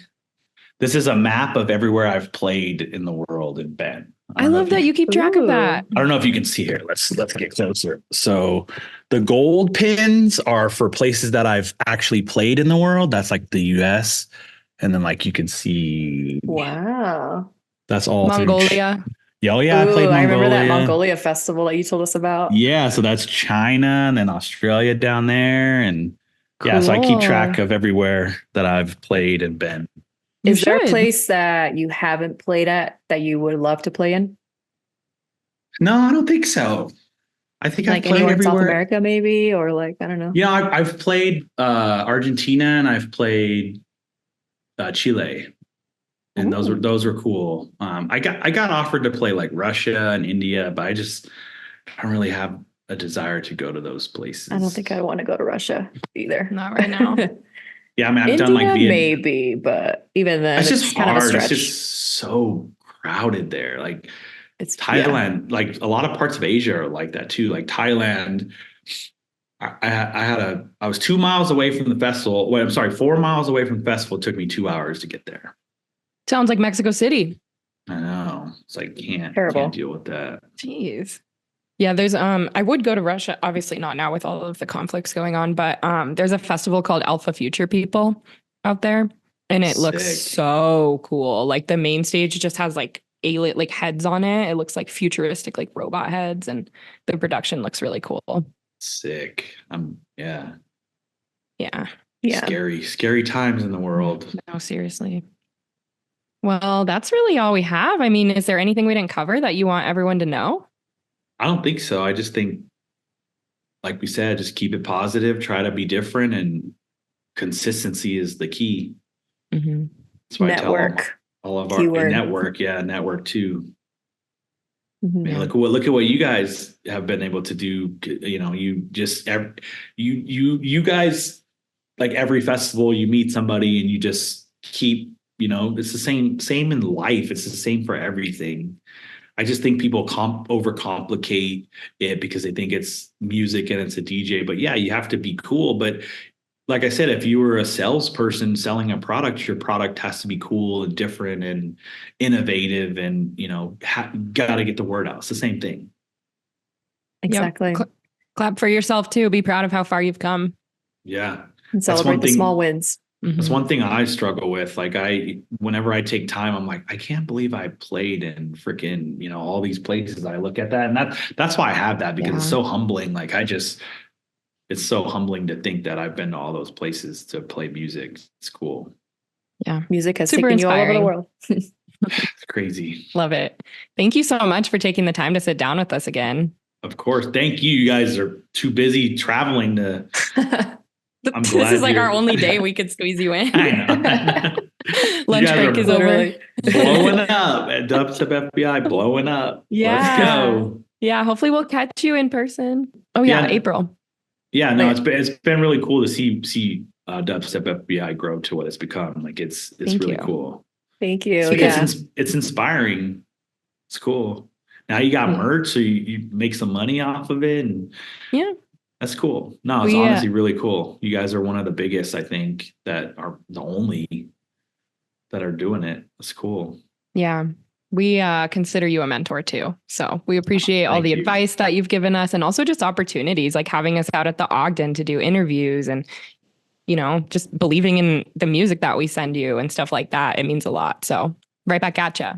This is a map of everywhere I've played in the world and been. I love that you keep track of that. I don't know if you can see here. Let's get closer. So the gold pins are for places that I've actually played in the world. That's like the US. And then like you can see. Wow. That's all. Mongolia. Yeah, I played Mongolia. I remember that Mongolia festival that you told us about. Yeah, so that's China and then Australia down there. And cool. Yeah, so I keep track of everywhere that I've played and been. Is there a place that you haven't played at that you would love to play in? No, I don't think so. I think like I've played anywhere in everywhere. South America, maybe, or like I don't know. Yeah, I've played Argentina and I've played Chile, and those were cool. I got offered to play like Russia and India, but I don't really have a desire to go to those places. I don't think I want to go to Russia either. Not right now. Yeah, I mean, I've India, done like maybe, but even then, it's just kind hard. of a stretch. It's just so crowded there. Like it's Thailand, like a lot of parts of Asia are like that too. Like Thailand, I was 2 miles away from the festival. Wait, I'm sorry, 4 miles away from the festival. It took me 2 hours to get there. Sounds like Mexico City. I know. It's like can't deal with that. Jeez. Yeah, there's I would go to Russia, obviously not now with all of the conflicts going on, but there's a festival called Alpha Future People out there, and it looks so cool. Like the main stage just has like alien like heads on it. It looks like futuristic like robot heads, and the production looks really cool. Sick. Yeah. Scary times in the world. No, seriously. Well, that's really all we have. I mean, is there anything we didn't cover that you want everyone to know? I don't think so. I just think, like we said, just keep it positive, try to be different, and consistency is the key. Mm-hmm. That's why network. I tell all of our network. Yeah, network too. Mm-hmm. Man, look at what you guys have been able to do. You know, you guys, like every festival, you meet somebody and you just keep. You know, it's the same in life. It's the same for everything. I just think people overcomplicate it because they think it's music and it's a DJ. But yeah, you have to be cool. But like I said, if you were a salesperson selling a product, your product has to be cool and different and innovative, and you know, got to get the word out. It's the same thing. Exactly. Yep. Clap for yourself too. Be proud of how far you've come. Yeah, and celebrate the small wins. That's one thing I struggle with. Like whenever I take time, I'm like, I can't believe I played in freaking, you know, all these places. I look at that, and that's why I have that, because it's so humbling. Like it's so humbling to think that I've been to all those places to play music. It's cool. Yeah. Music has taken you all over the world. It's crazy. Love it. Thank you so much for taking the time to sit down with us again. Of course. Thank you. You guys are too busy traveling to. This is like our only day we could squeeze you in. I know. Lunch break is over. Blowing up at Dubstep FBI, blowing up. Yeah. Let's go. Yeah. Hopefully we'll catch you in person. Oh yeah, April. Yeah, no, it's been really cool to see Dubstep FBI grow to what it's become. Like it's really cool. Thank you. It's inspiring. It's cool. Now you got merch, so you make some money off of it, and that's cool. No, it's honestly really cool. You guys are one of the biggest, I think, that are the only that are doing it. It's cool. Yeah. We consider you a mentor too. So we appreciate all the advice that you've given us, and also just opportunities like having us out at the Ogden to do interviews, and, you know, just believing in the music that we send you and stuff like that. It means a lot. So right back at you.